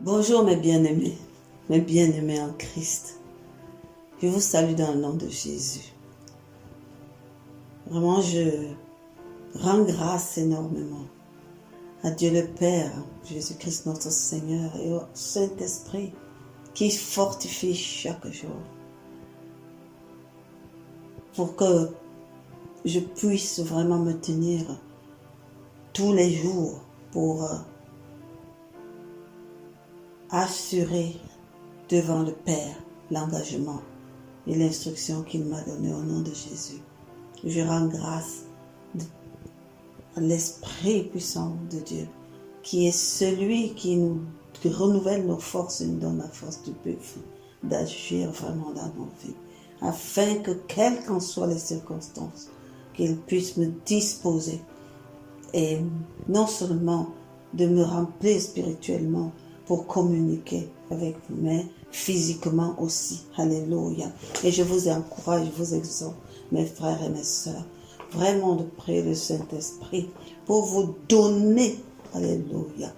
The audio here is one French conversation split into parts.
Bonjour mes bien-aimés en Christ. Je vous salue dans le nom de Jésus. Vraiment, je rends grâce énormément à Dieu le Père, Jésus-Christ notre Seigneur et au Saint-Esprit qui fortifie chaque jour pour que je puisse vraiment me tenir tous les jours pour assurer devant le Père l'engagement et l'instruction qu'il m'a donnée au nom de Jésus. Je rends grâce à l'Esprit puissant de Dieu, qui est celui qui nous renouvelle nos forces et nous donne la force du buffle d'agir vraiment dans nos vies, afin que, quelles qu'en soient les circonstances, qu'il puisse me disposer et non seulement de me remplir spirituellement pour communiquer avec vous, mais physiquement aussi. Alléluia. Et je vous encourage, je vous exhorte, mes frères et mes sœurs, vraiment de prier le Saint-Esprit pour vous donner, alléluia,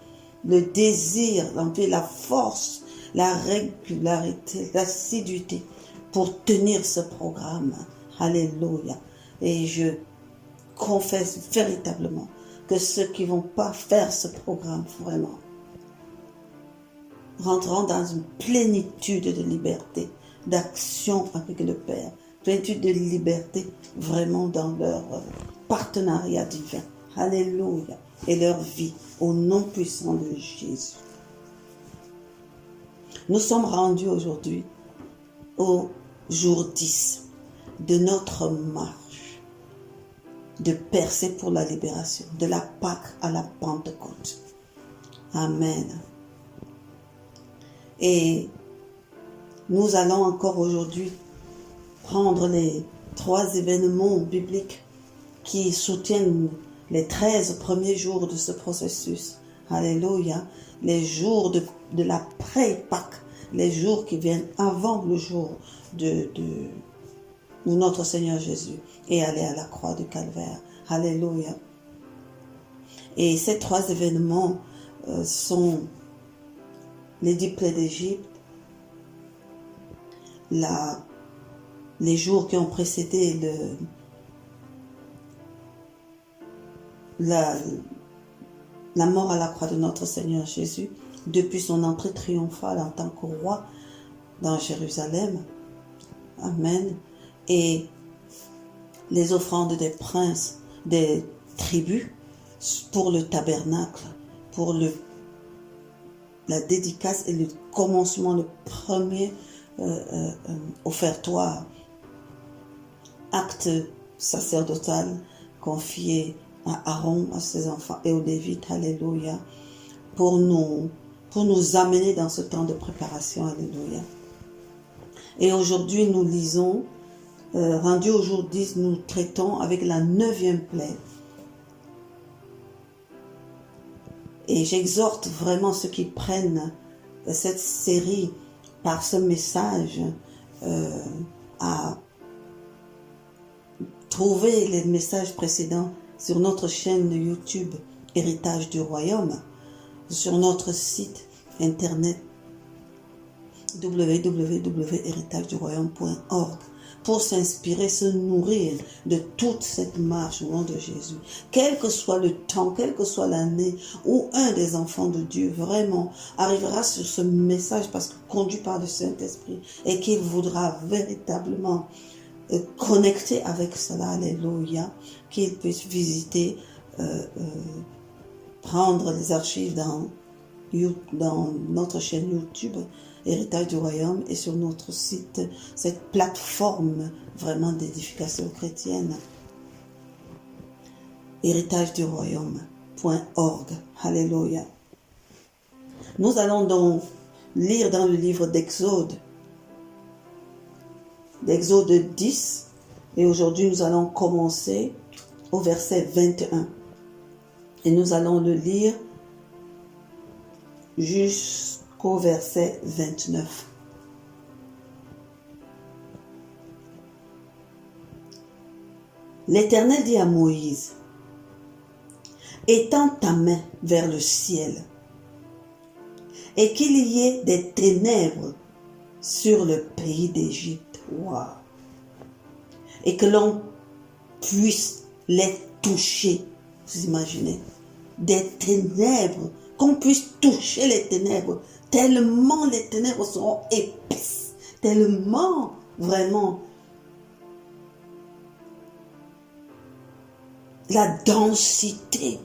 le désir, l'envie, la force, la régularité, l'assiduité pour tenir ce programme. Alléluia. Et je confesse véritablement que ceux qui ne vont pas faire ce programme vraiment rentreront dans une plénitude de liberté, d'action avec le Père, plénitude de liberté vraiment dans leur partenariat divin. Alléluia. Et leur vie au nom puissant de Jésus. Nous sommes rendus aujourd'hui au jour 10 de notre marche de percée pour la libération, de la Pâque à la Pentecôte. Amen. Et nous allons encore aujourd'hui prendre les 3 événements bibliques qui soutiennent les 13 premiers jours de ce processus. Alléluia. Les jours de l'après-Pâques, les jours qui viennent avant le jour où notre Seigneur Jésus est allé à la croix du Calvaire. Alléluia. Et ces 3 événements sont les 10 plaies d'Égypte, les jours qui ont précédé la mort à la croix de notre Seigneur Jésus, depuis son entrée triomphale en tant que roi dans Jérusalem. Amen. Et les offrandes des princes, des tribus, pour le tabernacle, pour la dédicace et le commencement, le premier offertoire, acte sacerdotal confié à Aaron, à ses enfants et aux Lévites, alléluia, pour nous amener dans ce temps de préparation, alléluia. Et aujourd'hui, nous lisons, rendu au jour 10, nous traitons avec la 9e plaie. Et j'exhorte vraiment ceux qui prennent cette série par ce message à trouver les messages précédents sur notre chaîne YouTube Héritage du Royaume, sur notre site internet www.héritageduroyaume.org pour s'inspirer, se nourrir de toute cette marche au nom de Jésus. Quel que soit le temps, quelle que soit l'année où un des enfants de Dieu vraiment arrivera sur ce message parce que conduit par le Saint-Esprit et qu'il voudra véritablement connecter avec cela, alléluia, qu'il puisse visiter, prendre les archives dans notre chaîne YouTube Héritage du Royaume et sur notre site, cette plateforme vraiment d'édification chrétienne, héritageduroyaume.org. Alléluia. Nous allons donc lire dans le livre d'Exode 10, et aujourd'hui nous allons commencer au verset 21 et nous allons le lire jusqu'au verset 29. L'Éternel dit à Moïse: étends ta main vers le ciel et qu'il y ait des ténèbres sur le pays d'Égypte. Wow. Et que l'on puisse les toucher. Vous imaginez? Des ténèbres, qu'on puisse toucher les ténèbres, tellement les ténèbres seront épaisses, tellement vraiment la densité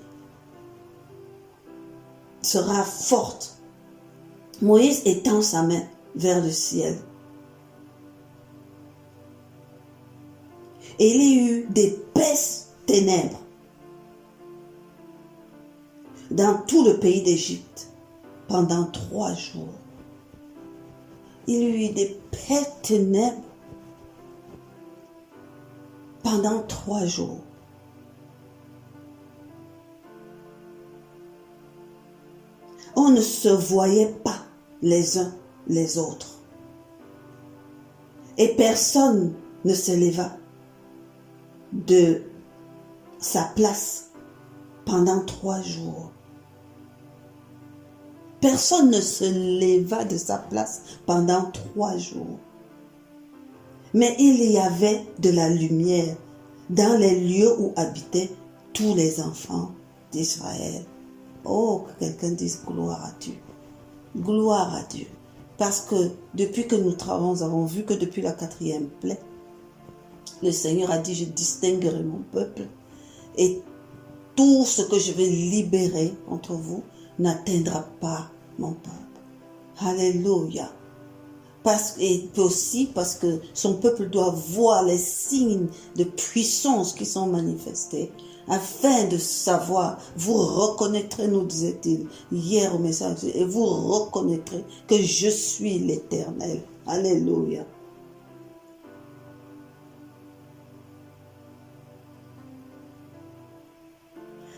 sera forte. Moïse étend sa main vers le ciel. Et il y a eu d'épaisses ténèbres dans tout le pays d'Égypte pendant 3 jours. Il y a eu d'épaisses ténèbres pendant 3 jours. On ne se voyait pas les uns les autres. Et personne ne se leva de sa place pendant 3 jours. Personne ne se leva de sa place pendant 3 jours. Mais il y avait de la lumière dans les lieux où habitaient tous les enfants d'Israël. Oh, que quelqu'un dise gloire à Dieu. Gloire à Dieu. Parce que depuis que nous avons vu que depuis la 4e plaie, le Seigneur a dit, je distinguerai mon peuple et tout ce que je vais libérer entre vous n'atteindra pas mon peuple. Alléluia. Et aussi parce que son peuple doit voir les signes de puissance qui sont manifestés, afin de savoir, vous reconnaîtrez, nous disait-il hier au message, et vous reconnaîtrez que je suis l'Éternel. Alléluia.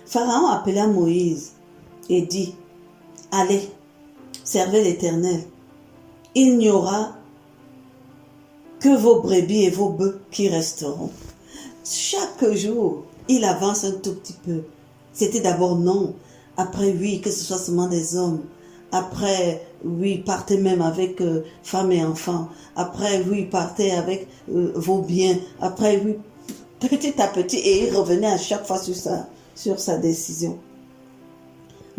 Pharaon appela Moïse et dit, allez, servez l'Éternel. Il n'y aura que vos brebis et vos bœufs qui resteront. Chaque jour, il avance un tout petit peu. C'était d'abord non. Après, oui, que ce soit seulement des hommes. Après, oui, partez même avec femmes et enfants. Après, oui, partez avec vos biens. Après, oui, petit à petit. Et il revenait à chaque fois sur sa décision.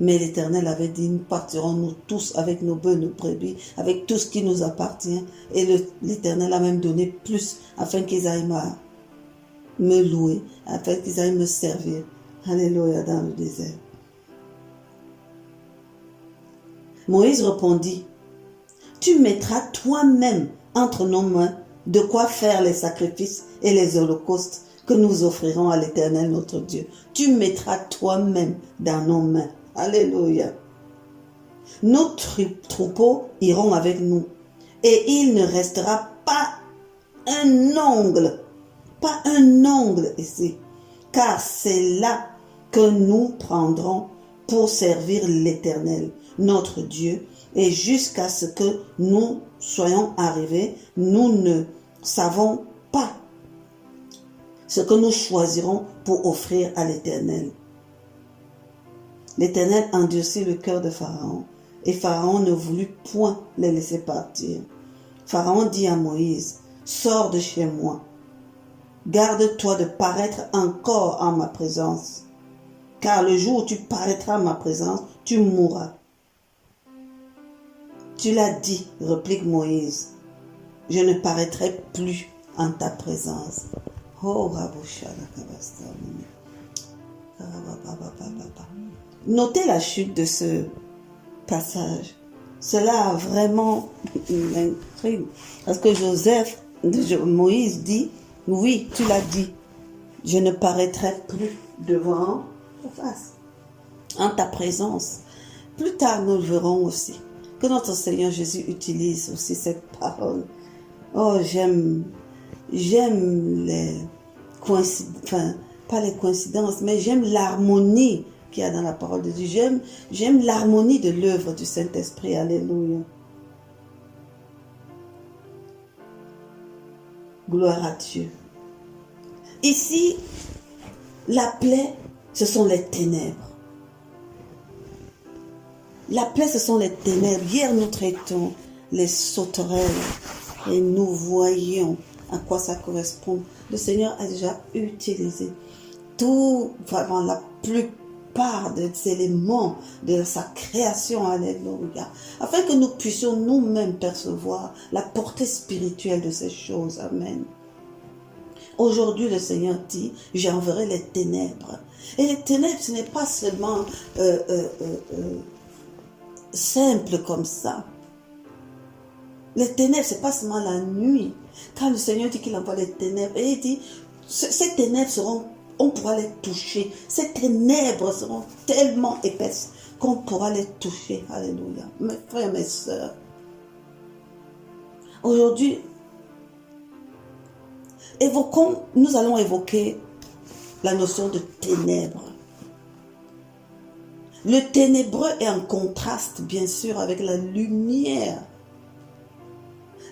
Mais l'Éternel avait dit, nous partirons nous tous avec nos bœufs, nos brebis, avec tout ce qui nous appartient. Et l'Éternel a même donné plus afin qu'ils aillent me louer, afin qu'ils aillent me servir. Alléluia, dans le désert. Moïse répondit, tu mettras toi-même entre nos mains de quoi faire les sacrifices et les holocaustes que nous offrirons à l'Éternel notre Dieu. Tu mettras toi-même dans nos mains. Alléluia. Nos troupeaux iront avec nous et il ne restera pas un ongle ici, car c'est là que nous prendrons pour servir l'Éternel, notre Dieu, et jusqu'à ce que nous soyons arrivés, nous ne savons pas ce que nous choisirons pour offrir à l'Éternel. L'Éternel endurcit le cœur de Pharaon, et Pharaon ne voulut point les laisser partir. Pharaon dit à Moïse, sors de chez moi, garde-toi de paraître encore en ma présence, car le jour où tu paraîtras en ma présence, tu mourras. Tu l'as dit, réplique Moïse, je ne paraîtrai plus en ta présence. Oh, notez la chute de ce passage. Cela a vraiment m'intrigue. Parce que Moïse dit, oui, tu l'as dit, je ne paraîtrai plus devant ta face, en ta présence. Plus tard, nous le verrons aussi, que notre Seigneur Jésus utilise aussi cette parole. Oh, j'aime les coïncidences, enfin, pas les coïncidences, mais j'aime l'harmonie qu'il y a dans la parole de Dieu. J'aime l'harmonie de l'œuvre du Saint-Esprit. Alléluia. Gloire à Dieu. Ici, la plaie, ce sont les ténèbres. La plaie, ce sont les ténèbres. Hier, nous traitons les sauterelles et nous voyons à quoi ça correspond. Le Seigneur a déjà utilisé tout, vraiment la plupart des éléments de sa création, alléluia, afin que nous puissions nous-mêmes percevoir la portée spirituelle de ces choses. Amen. Aujourd'hui, le Seigneur dit, j'enverrai les ténèbres. Et les ténèbres, ce n'est pas seulement simple comme ça. Les ténèbres, ce n'est pas seulement la nuit. Quand le Seigneur dit qu'il envoie les ténèbres, et il dit, ces ténèbres seront, on pourra les toucher. Ces ténèbres seront tellement épaisses qu'on pourra les toucher. Alléluia. Mes frères, mes sœurs. Aujourd'hui, nous allons évoquer la notion de ténèbres. Le ténébreux est en contraste, bien sûr, avec la lumière.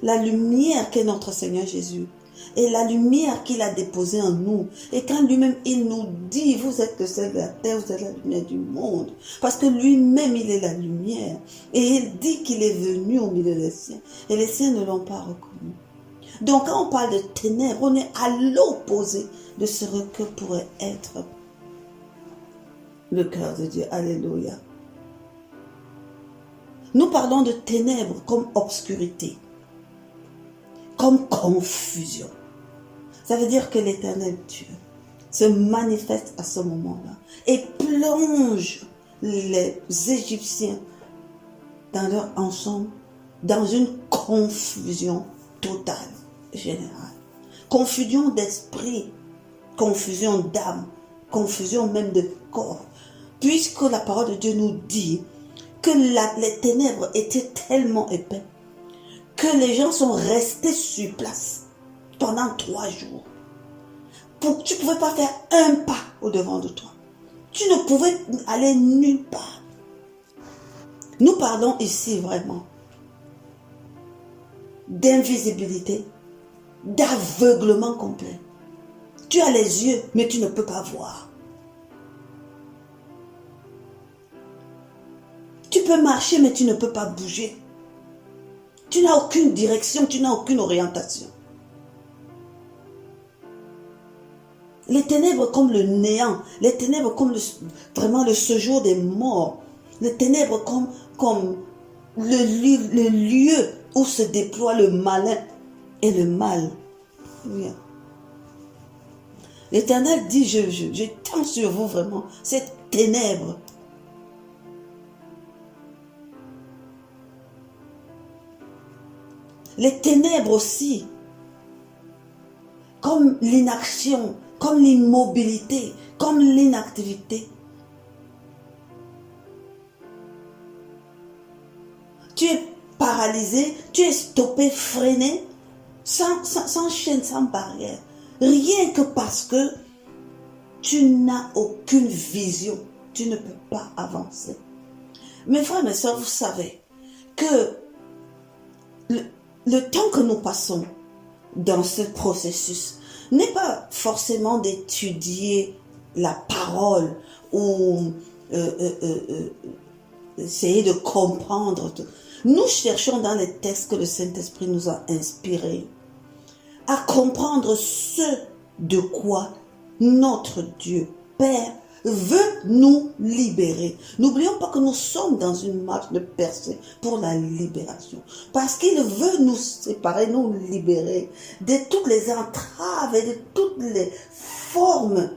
La lumière qu'est notre Seigneur Jésus. Et la lumière qu'il a déposée en nous. Et quand lui-même, il nous dit, vous êtes le sel de la terre, vous êtes la lumière du monde. Parce que lui-même, il est la lumière. Et il dit qu'il est venu au milieu des siens. Et les siens ne l'ont pas reconnu. Donc quand on parle de ténèbres, on est à l'opposé de ce que pourrait être le cœur de Dieu. Alléluia. Nous parlons de ténèbres comme obscurité, comme confusion. Ça veut dire que l'Éternel Dieu se manifeste à ce moment-là et plonge les Égyptiens dans leur ensemble dans une confusion totale, générale. Confusion d'esprit, confusion d'âme, confusion même de corps. Puisque la parole de Dieu nous dit que les ténèbres étaient tellement épais que les gens sont restés sur place pendant 3 jours. Tu ne pouvais pas faire un pas au devant de toi. Tu ne pouvais aller nulle part. Nous parlons ici vraiment d'invisibilité, d'aveuglement complet. Tu as les yeux, mais tu ne peux pas voir. Tu peux marcher, mais tu ne peux pas bouger. Tu n'as aucune direction, tu n'as aucune orientation. Les ténèbres comme le néant, les ténèbres comme vraiment le séjour des morts, les ténèbres comme le lieu où se déploie le malin et le mal. L'Éternel dit, je tends sur vous vraiment cette ténèbre. Les ténèbres aussi, comme l'inaction, comme l'immobilité, comme l'inactivité. Tu es paralysé, tu es stoppé, freiné, sans chaîne, sans barrière. Rien que parce que tu n'as aucune vision, tu ne peux pas avancer. Mes frères, mes soeurs, vous savez que le temps que nous passons dans ce processus n'est pas forcément d'étudier la parole ou essayer de comprendre. Nous cherchons dans les textes que le Saint-Esprit nous a inspirés à comprendre ce de quoi notre Dieu Père veut nous libérer. N'oublions pas que nous sommes dans une marche de percée pour la libération. Parce qu'il veut nous séparer, nous libérer de toutes les entraves et de toutes les formes,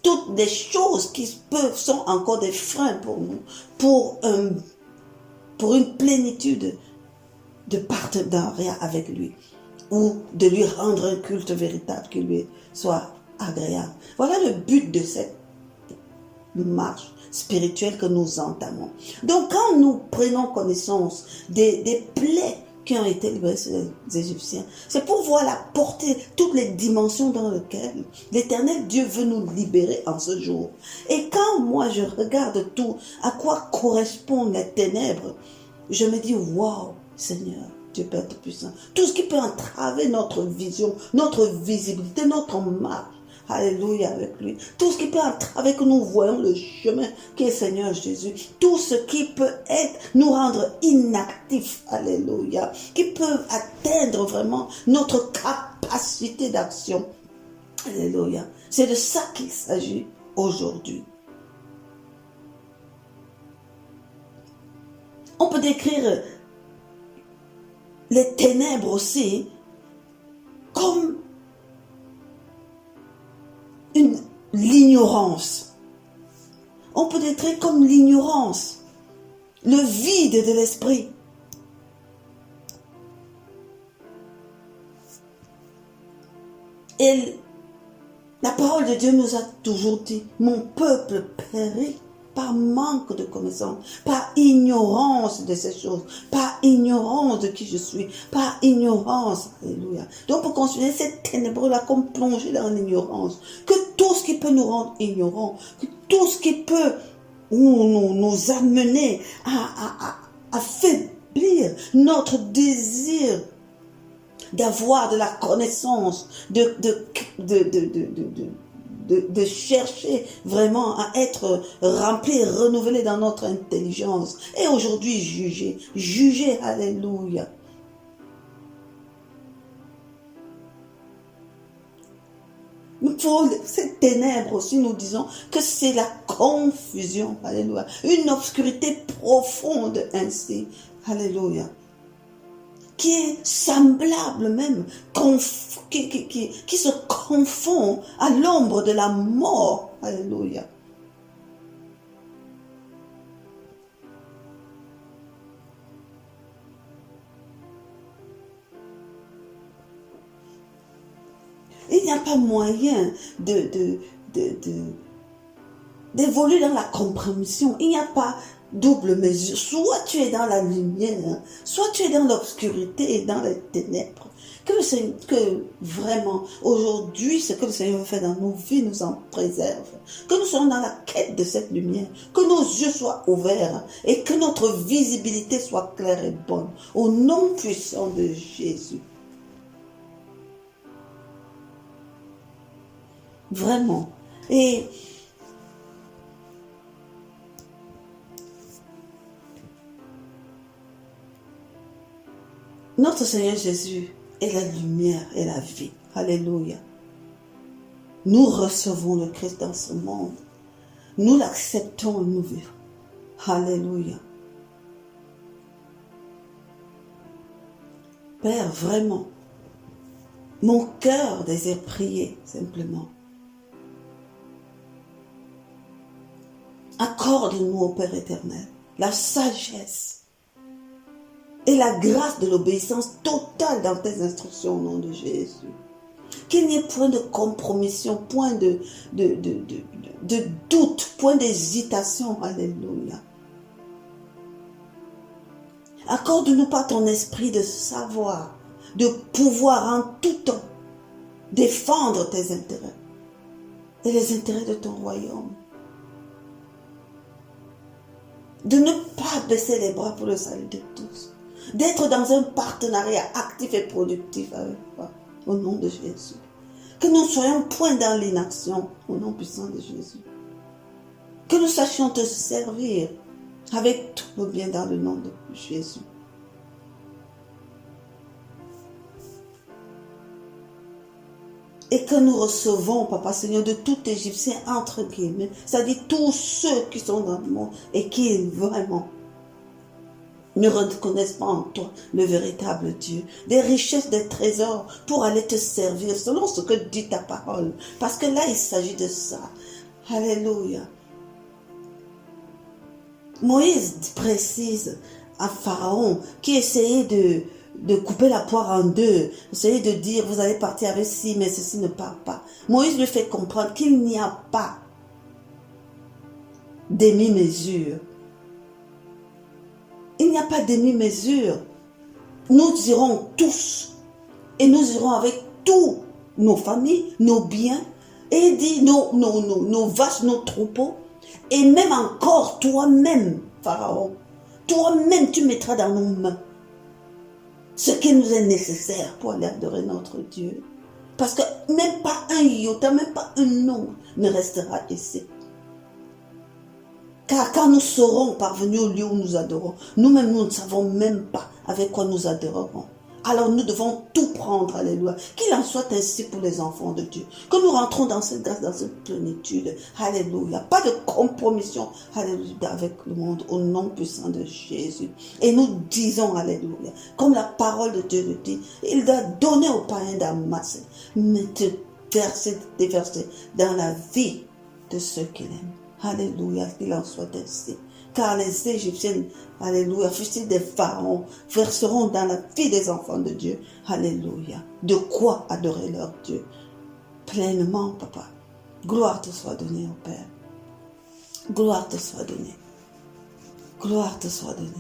toutes les choses qui sont encore des freins pour nous, pour une plénitude de partenariat avec lui, ou de lui rendre un culte véritable qui lui soit agréable. Voilà le but de cette marche spirituelle que nous entamons. Donc quand nous prenons connaissance des plaies qui ont été libérées sur les Égyptiens, c'est pour voir la portée, toutes les dimensions dans lesquelles l'Éternel Dieu veut nous libérer en ce jour. Et quand moi je regarde tout, à quoi correspondent les ténèbres, je me dis, waouh, Seigneur, Dieu Père Tout-Puissant, tout ce qui peut entraver notre vision, notre visibilité, notre marche, Alléluia, avec lui. Tout ce qui peut entraver que nous voyons le chemin qui est Seigneur Jésus. Tout ce qui peut nous rendre inactifs. Alléluia. Qui peut atteindre vraiment notre capacité d'action. Alléluia. C'est de ça qu'il s'agit aujourd'hui. On peut décrire les ténèbres aussi comme l'ignorance. On peut décrire comme l'ignorance, le vide de l'esprit. Et la parole de Dieu nous a toujours dit, mon peuple périt par manque de connaissance, par ignorance de ces choses, par ignorance de qui je suis, par ignorance. Alléluia. Donc pour considérer cette ténébreux-là comme plongé dans l'ignorance, que tout ce qui peut nous rendre ignorants, que tout ce qui peut nous amener à affaiblir notre désir d'avoir de la connaissance, de chercher vraiment à être rempli, renouvelé dans notre intelligence. Et aujourd'hui, juger, alléluia. Pour ces ténèbres aussi, nous disons que c'est la confusion, alléluia. Une obscurité profonde ainsi, alléluia. Qui est semblable même, qui se confond à l'ombre de la mort. Alléluia. Il n'y a pas moyen d'évoluer dans la compréhension. Il n'y a pas double mesure. Soit tu es dans la lumière, soit tu es dans l'obscurité et dans les ténèbres. Que vraiment, aujourd'hui, ce que le Seigneur veut faire dans nos vies nous en préserve. Que nous soyons dans la quête de cette lumière. Que nos yeux soient ouverts et que notre visibilité soit claire et bonne. Au nom puissant de Jésus. Vraiment. Et notre Seigneur Jésus est la lumière et la vie. Alléluia. Nous recevons le Christ dans ce monde. Nous l'acceptons et nous vivons. Alléluia. Père, vraiment, mon cœur désire prier simplement. Accorde-nous au Père éternel la sagesse et la grâce de l'obéissance totale dans tes instructions au nom de Jésus. Qu'il n'y ait point de compromission, point de doute, point d'hésitation. Alléluia. Accorde-nous par ton esprit de savoir, de pouvoir en tout temps défendre tes intérêts et les intérêts de ton royaume. De ne pas baisser les bras pour le salut de tous. D'être dans un partenariat actif et productif avec toi, au nom de Jésus. Que nous soyons point dans l'inaction, au nom puissant de Jésus. Que nous sachions te servir avec tout le bien dans le nom de Jésus. Et que nous recevons, Papa Seigneur, de tout Égyptien, entre guillemets, c'est-à-dire tous ceux qui sont dans le monde et qui vraiment ne reconnaissent pas en toi le véritable Dieu, des richesses, des trésors pour aller te servir selon ce que dit ta parole. Parce que là, il s'agit de ça. Alléluia. Moïse précise à Pharaon qui essayait de couper la poire en deux, essayait de dire vous allez partir avec ci, mais ceci ne part pas. Moïse lui fait comprendre qu'il n'y a pas demi-mesure. Il n'y a pas demi-mesure. Nous irons tous et nous irons avec tous nos familles, nos biens, et dit nos vaches, nos troupeaux, et même encore toi-même, Pharaon, toi-même tu mettras dans nos mains ce qui nous est nécessaire pour aller adorer notre Dieu. Parce que même pas un iota, même pas un nom ne restera ici. Car quand nous serons parvenus au lieu où nous adorons, nous-mêmes, nous ne savons même pas avec quoi nous adorerons. Alors nous devons tout prendre, alléluia. Qu'il en soit ainsi pour les enfants de Dieu. Que nous rentrons dans cette grâce, dans cette plénitude, alléluia. Pas de compromission, alléluia, avec le monde, au nom puissant de Jésus. Et nous disons, alléluia, comme la parole de Dieu le dit, il a donné aux païens d'amasser, mais de déverser dans la vie de ceux qu'il aime. Alléluia, qu'il en soit ainsi. Car les Égyptiennes, alléluia, fils des pharaons, verseront dans la vie des enfants de Dieu, alléluia, de quoi adorer leur Dieu. Pleinement, papa. Gloire te soit donnée, au Père. Gloire te soit donnée. Gloire te soit donnée.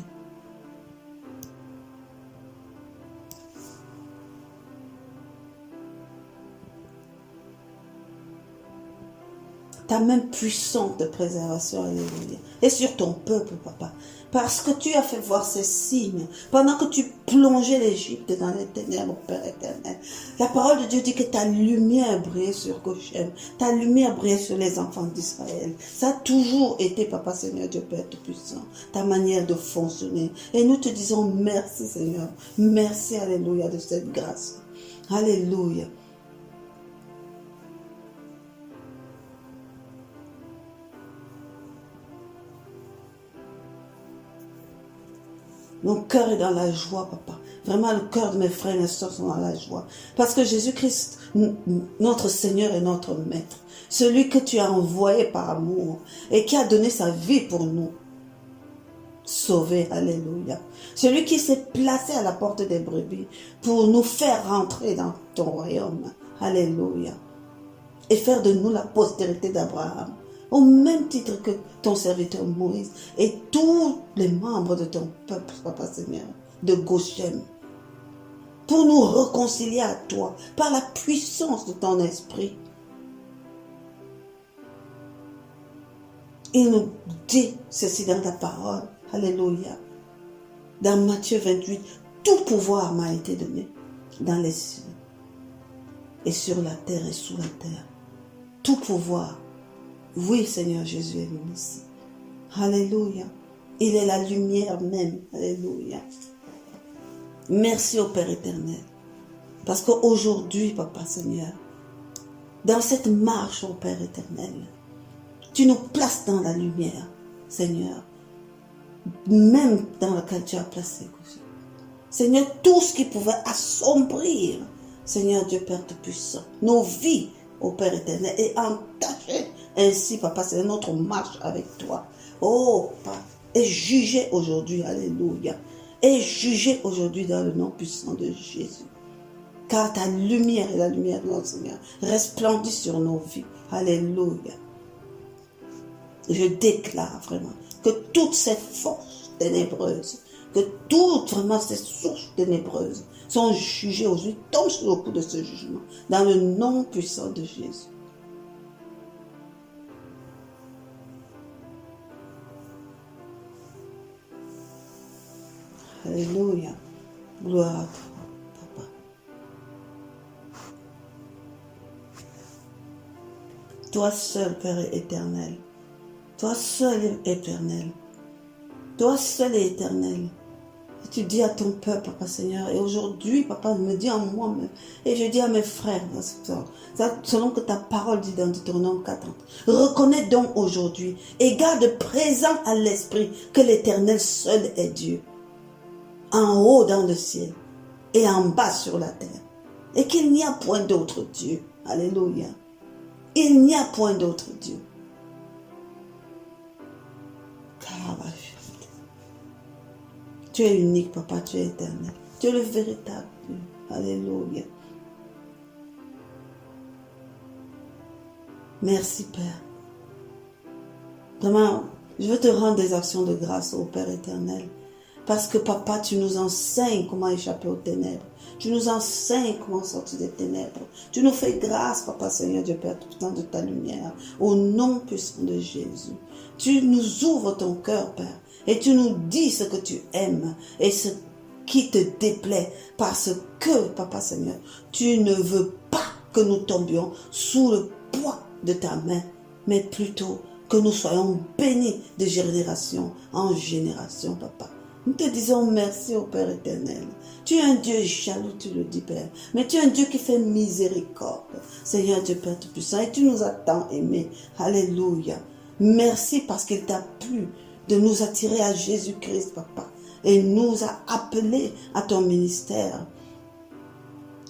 Ta main puissante de préservation, alléluia. Et sur ton peuple, papa. Parce que tu as fait voir ces signes. Pendant que tu plongeais l'Égypte dans les ténèbres, Père éternel. La parole de Dieu dit que ta lumière brillait sur Goshen. Ta lumière brillait sur les enfants d'Israël. Ça a toujours été, papa Seigneur Dieu Père Tout-Puissant. Ta manière de fonctionner. Et nous te disons merci, Seigneur. Merci, alléluia, de cette grâce. Alléluia. Mon cœur est dans la joie, papa. Vraiment, le cœur de mes frères et mes soeurs sont dans la joie. Parce que Jésus-Christ, notre Seigneur et notre Maître, celui que tu as envoyé par amour et qui a donné sa vie pour nous sauver, alléluia. Celui qui s'est placé à la porte des brebis pour nous faire rentrer dans ton royaume, alléluia. Et faire de nous la postérité d'Abraham. Au même titre que ton serviteur Moïse et tous les membres de ton peuple, Papa Seigneur, de Goshen, pour nous réconcilier à toi par la puissance de ton esprit. Il nous dit ceci dans ta parole, alléluia. Dans Matthieu 28, tout pouvoir m'a été donné dans les cieux et sur la terre et sous la terre. Tout pouvoir. Oui, Seigneur Jésus est venu ici. Alléluia. Il est la lumière même. Alléluia. Merci au Père éternel. Parce qu'aujourd'hui, Papa Seigneur, dans cette marche au Père éternel, tu nous places dans la lumière, Seigneur. Même dans laquelle tu as placé. Seigneur, tout ce qui pouvait assombrir, Seigneur Dieu Père Tout-Puissant, nos vies au Père éternel et entacher ainsi, Papa, c'est notre marche avec toi. Oh, Papa, et jugez aujourd'hui, alléluia. Et jugez aujourd'hui dans le nom puissant de Jésus. Car ta lumière et la lumière de notre Seigneur resplendit sur nos vies. Alléluia. Je déclare vraiment que toutes ces forces ténébreuses, que toutes vraiment ces sources ténébreuses sont jugées aujourd'hui, tombent sur le coup de ce jugement, dans le nom puissant de Jésus. Alléluia. Gloire à toi, Papa. Toi seul, Père éternel. Toi seul est éternel. Toi seul est éternel. Et tu dis à ton peuple, Papa Seigneur, et aujourd'hui, Papa me dit à moi-même, et je dis à mes frères, selon que ta parole dit dans Deutéronome 40, reconnais donc aujourd'hui et garde présent à l'esprit que l'Éternel seul est Dieu. En haut dans le ciel et en bas sur la terre. Et qu'il n'y a point d'autre Dieu. Alléluia. Il n'y a point d'autre Dieu. Tu es unique, Papa, tu es éternel. Tu es le véritable Dieu. Alléluia. Merci, Père. Vraiment, je veux te rendre des actions de grâce au Père éternel. Parce que, Papa, tu nous enseignes comment échapper aux ténèbres. Tu nous enseignes comment sortir des ténèbres. Tu nous fais grâce, Papa Seigneur Dieu Père, tout le temps de ta lumière. Au nom puissant de Jésus. Tu nous ouvres ton cœur, Père. Et tu nous dis ce que tu aimes et ce qui te déplaît. Parce que, Papa Seigneur, tu ne veux pas que nous tombions sous le poids de ta main, mais plutôt que nous soyons bénis de génération en génération, Papa. Nous te disons merci au Père éternel. Tu es un Dieu jaloux, tu le dis, Père. Mais tu es un Dieu qui fait miséricorde. Seigneur Dieu Père Tout-Puissant, et tu nous as tant aimés. Alléluia. Merci parce qu'il t'a plu de nous attirer à Jésus-Christ, Papa. Et nous a appelés à ton ministère.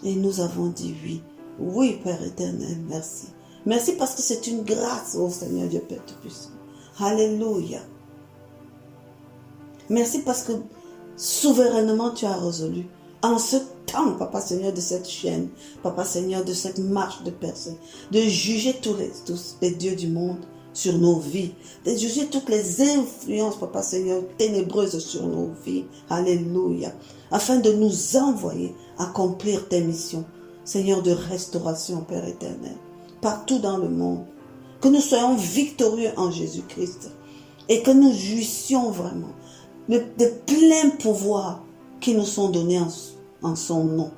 Et nous avons dit oui. Oui, Père éternel, merci. Merci parce que c'est une grâce, oh Seigneur Dieu Père Tout-Puissant. Alléluia. Merci parce que souverainement tu as résolu en ce temps, Papa Seigneur, de cette chaîne, Papa Seigneur, de cette marche de percée, de juger tous les dieux du monde sur nos vies, de juger toutes les influences, Papa Seigneur, ténébreuses sur nos vies. Alléluia. Afin de nous envoyer accomplir tes missions, Seigneur, de restauration, Père éternel, partout dans le monde. Que nous soyons victorieux en Jésus-Christ et que nous jouissions vraiment de pleins pouvoirs qui nous sont donnés en son nom,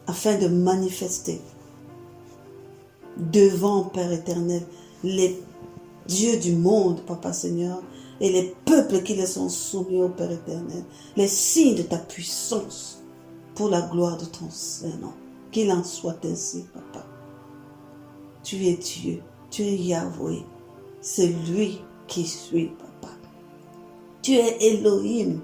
afin de manifester devant, Père éternel, les dieux du monde, Papa Seigneur, et les peuples qui les sont soumis au Père éternel, les signes de ta puissance pour la gloire de ton Saint-Nom. Qu'il en soit ainsi, Papa. Tu es Dieu, tu es Yahweh, c'est lui qui suit, Papa. Tu es Elohim,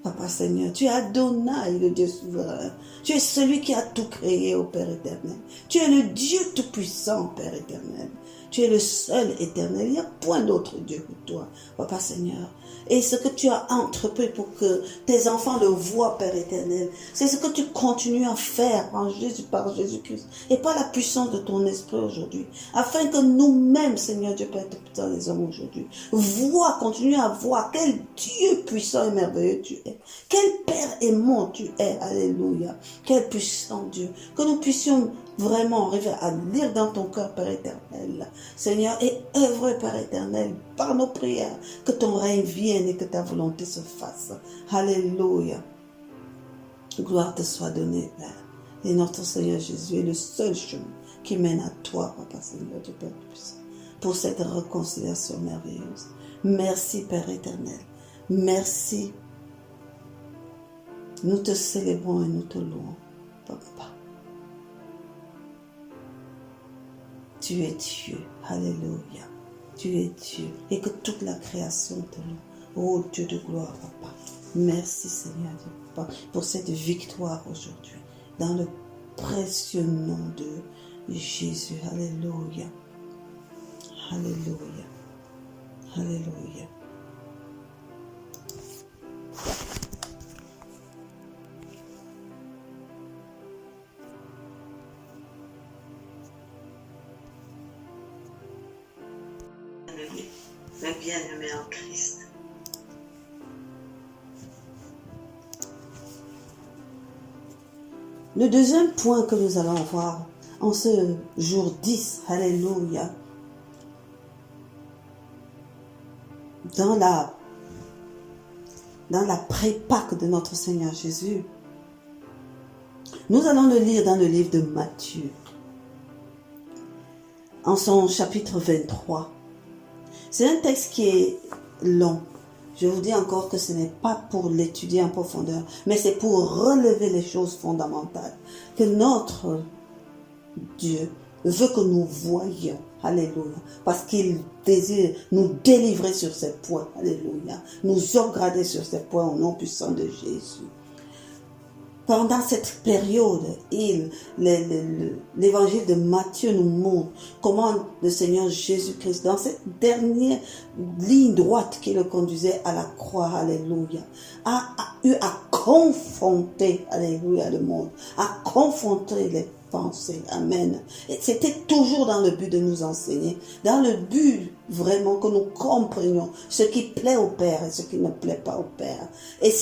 Papa Seigneur. Tu es Adonai, le Dieu souverain. Tu es celui qui a tout créé, ô Père éternel. Tu es le Dieu tout-puissant, Père éternel. Tu es le seul éternel. Il n'y a point d'autre Dieu que toi, Papa Seigneur. Et ce que tu as entrepris pour que tes enfants le voient, Père éternel, c'est ce que tu continues à faire par Jésus-Christ et par la puissance de ton esprit aujourd'hui, afin que nous-mêmes, Seigneur Dieu Père Tout-Puissant, les hommes aujourd'hui, continuent à voir quel Dieu puissant et merveilleux tu es, quel Père aimant tu es, alléluia, quel puissant Dieu, que nous puissions vraiment arriver à lire dans ton cœur, Père éternel, Seigneur, et œuvrer, Père éternel, par nos prières, que ton règne vienne et que ta volonté se fasse. Alléluia. Gloire te soit donnée, Père. Et notre Seigneur Jésus est le seul chemin qui mène à toi, Papa Seigneur du Père Tout-Puissant, pour cette réconciliation merveilleuse. Merci, Père éternel. Merci. Nous te célébrons et nous te louons, Papa. Tu es Dieu. Alléluia. Tu es Dieu. Et que toute la création te loue. Oh Dieu de gloire, Papa. Merci Seigneur Dieu, Papa, pour cette victoire aujourd'hui. Dans le précieux nom de Jésus. Alléluia. Alléluia. Alléluia. Mais bien-aimé en Christ. Le deuxième point que nous allons voir en ce jour 10, alléluia, dans la pré-Pâque de notre Seigneur Jésus, nous allons le lire dans le livre de Matthieu, en son chapitre 23. C'est un texte qui est long. Je vous dis encore que ce n'est pas pour l'étudier en profondeur, mais c'est pour relever les choses fondamentales que notre Dieu veut que nous voyions. Alléluia. Parce qu'il désire nous délivrer sur ces points. Alléluia. Nous upgrader sur ces points au nom puissant de Jésus. Pendant cette période, l'évangile de Matthieu nous montre comment le Seigneur Jésus-Christ, dans cette dernière ligne droite qui le conduisait à la croix, alléluia, a eu à confronter, alléluia, le monde, à confronter les pensées, amen. Et c'était toujours dans le but de nous enseigner, dans le but vraiment que nous comprenions ce qui plaît au Père et ce qui ne plaît pas au Père. Et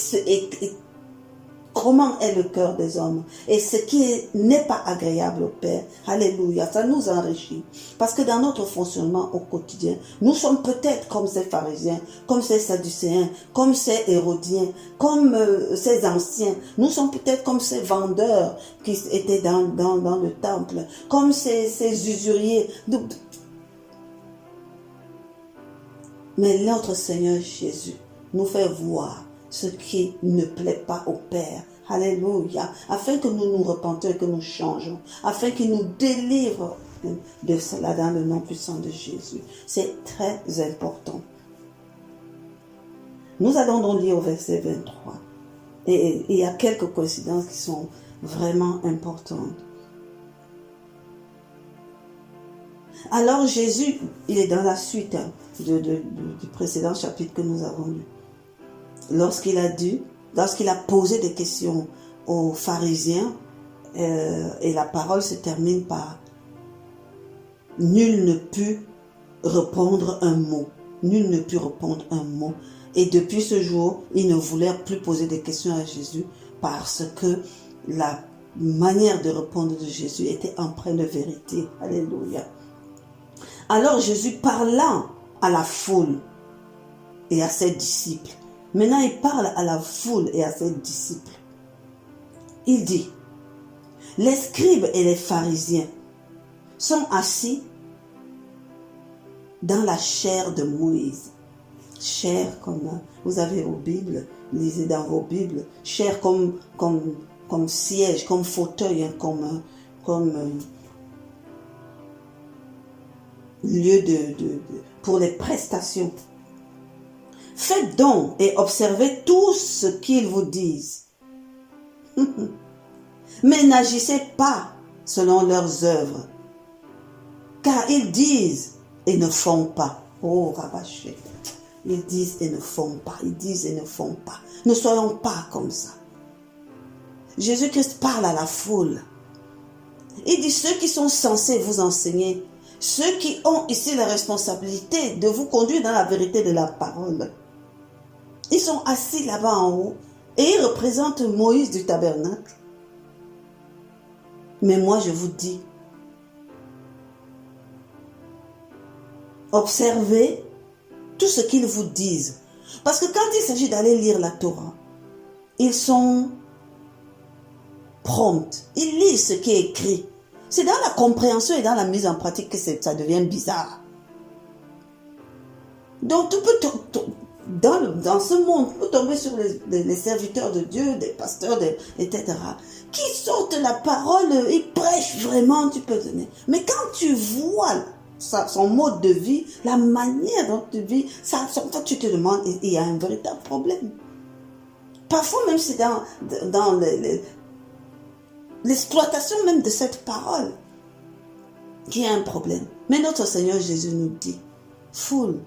comment est le cœur des hommes. Et ce qui n'est pas agréable au Père, alléluia, ça nous enrichit. Parce que dans notre fonctionnement au quotidien, nous sommes peut-être comme ces pharisiens, comme ces sadducéens, comme ces hérodiens, comme ces anciens. Nous sommes peut-être comme ces vendeurs qui étaient dans le temple, comme ces usuriers. Mais notre Seigneur Jésus nous fait voir ce qui ne plaît pas au Père. Alléluia. Afin que nous nous repentions et que nous changeons. Afin qu'il nous délivre de cela dans le nom puissant de Jésus. C'est très important. Nous allons donc lire au verset 23. Et il y a quelques coïncidences qui sont vraiment importantes. Alors Jésus, il est dans la suite du précédent chapitre que nous avons lu. Lorsqu'il a posé des questions aux pharisiens, et la parole se termine par « Nul ne put répondre un mot. Nul ne put répondre un mot. » Et depuis ce jour, ils ne voulaient plus poser des questions à Jésus parce que la manière de répondre de Jésus était empreinte de vérité. Alléluia. Alors Jésus parlant à la foule et à ses disciples, maintenant, il parle à la foule et à ses disciples. Il dit, les scribes et les pharisiens sont assis dans la chair de Moïse. Chair comme, vous avez vos Bibles, lisez dans vos Bibles, chair comme siège, comme fauteuil, hein, comme lieu pour les prestations. Faites donc et observez tout ce qu'ils vous disent. Mais n'agissez pas selon leurs œuvres, car ils disent et ne font pas. Oh, Rabaché. Ils disent et ne font pas. Ils disent et ne font pas. Ne soyons pas comme ça. Jésus-Christ parle à la foule. Il dit, ceux qui sont censés vous enseigner, ceux qui ont ici la responsabilité de vous conduire dans la vérité de la parole, ils sont assis là-bas en haut et ils représentent Moïse du tabernacle. Mais moi je vous dis, observez tout ce qu'ils vous disent. Parce que quand il s'agit d'aller lire la Torah, ils sont prompts. Ils lisent ce qui est écrit. C'est dans la compréhension et dans la mise en pratique que ça devient bizarre. Donc tu peux, dans ce monde, tu peux tomber sur les serviteurs de Dieu, des pasteurs, etc. qui sortent la parole, ils prêchent vraiment, tu peux donner. Mais quand tu vois son mode de vie, la manière dont tu vis, tu te demandes, il y a un véritable problème. Parfois même c'est dans l'exploitation même de cette parole qu'il y a un problème. Mais notre Seigneur Jésus nous dit, foule,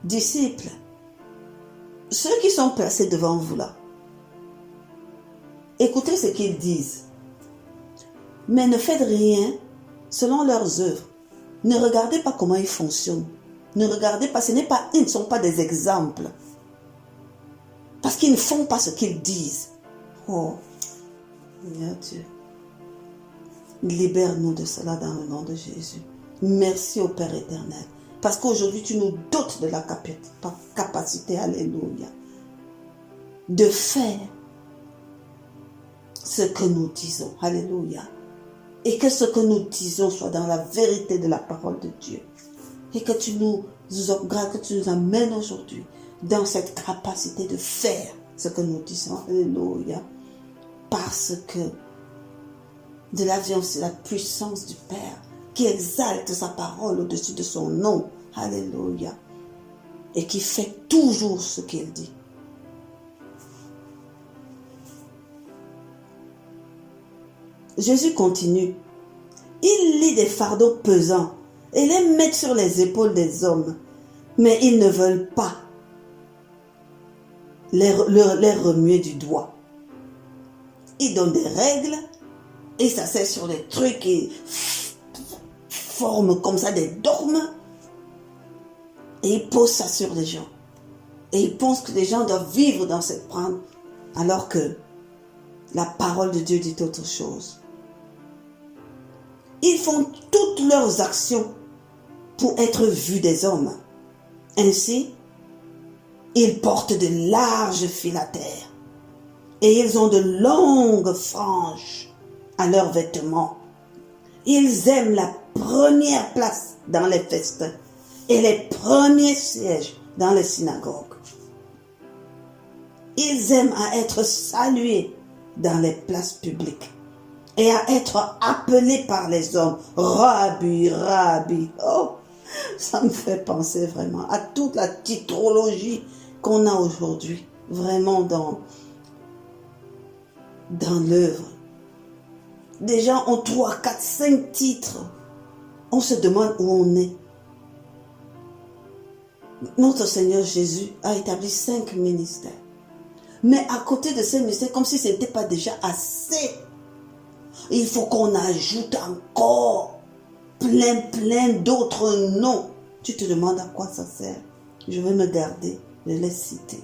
disciples, ceux qui sont placés devant vous là, écoutez ce qu'ils disent, mais ne faites rien selon leurs œuvres. Ne regardez pas comment ils fonctionnent. Ne regardez pas, ils ne sont pas des exemples. Parce qu'ils ne font pas ce qu'ils disent. Oh, Seigneur Dieu, libère-nous de cela dans le nom de Jésus. Merci au Père éternel. Parce qu'aujourd'hui, tu nous dotes de la capacité, alléluia, de faire ce que nous disons, alléluia. Et que ce que nous disons soit dans la vérité de la parole de Dieu. Et que tu nous amènes aujourd'hui dans cette capacité de faire ce que nous disons, alléluia. Parce que de la violence, c'est la puissance du Père qui exalte sa parole au-dessus de son nom. Alléluia. Et qui fait toujours ce qu'il dit. Jésus continue. Il lie des fardeaux pesants et les met sur les épaules des hommes. Mais ils ne veulent pas les remuer du doigt. Il donne des règles et s'assied sur les trucs et forme comme ça des dogmes et il pose ça sur les gens et il pense que les gens doivent vivre dans cette prendre alors que La parole de Dieu dit autre chose. Ils font toutes leurs actions pour être vus des hommes. Ainsi, ils portent de larges filatères et ils ont de longues franges à leurs vêtements. Ils aiment la première place dans les festins et les premiers sièges dans les synagogues. Ils aiment à être salués dans les places publiques et à être appelés par les hommes. Rabbi, Rabbi. Oh, ça me fait penser vraiment à toute la titrologie qu'on a aujourd'hui, vraiment dans l'œuvre. Des gens ont 3, 4, 5 titres. On se demande où on est. Notre Seigneur Jésus a établi 5 ministères. Mais à côté de ces ministères, comme si ce n'était pas déjà assez, il faut qu'on ajoute encore plein d'autres noms. Tu te demandes à quoi ça sert. Je vais me garder de les citer.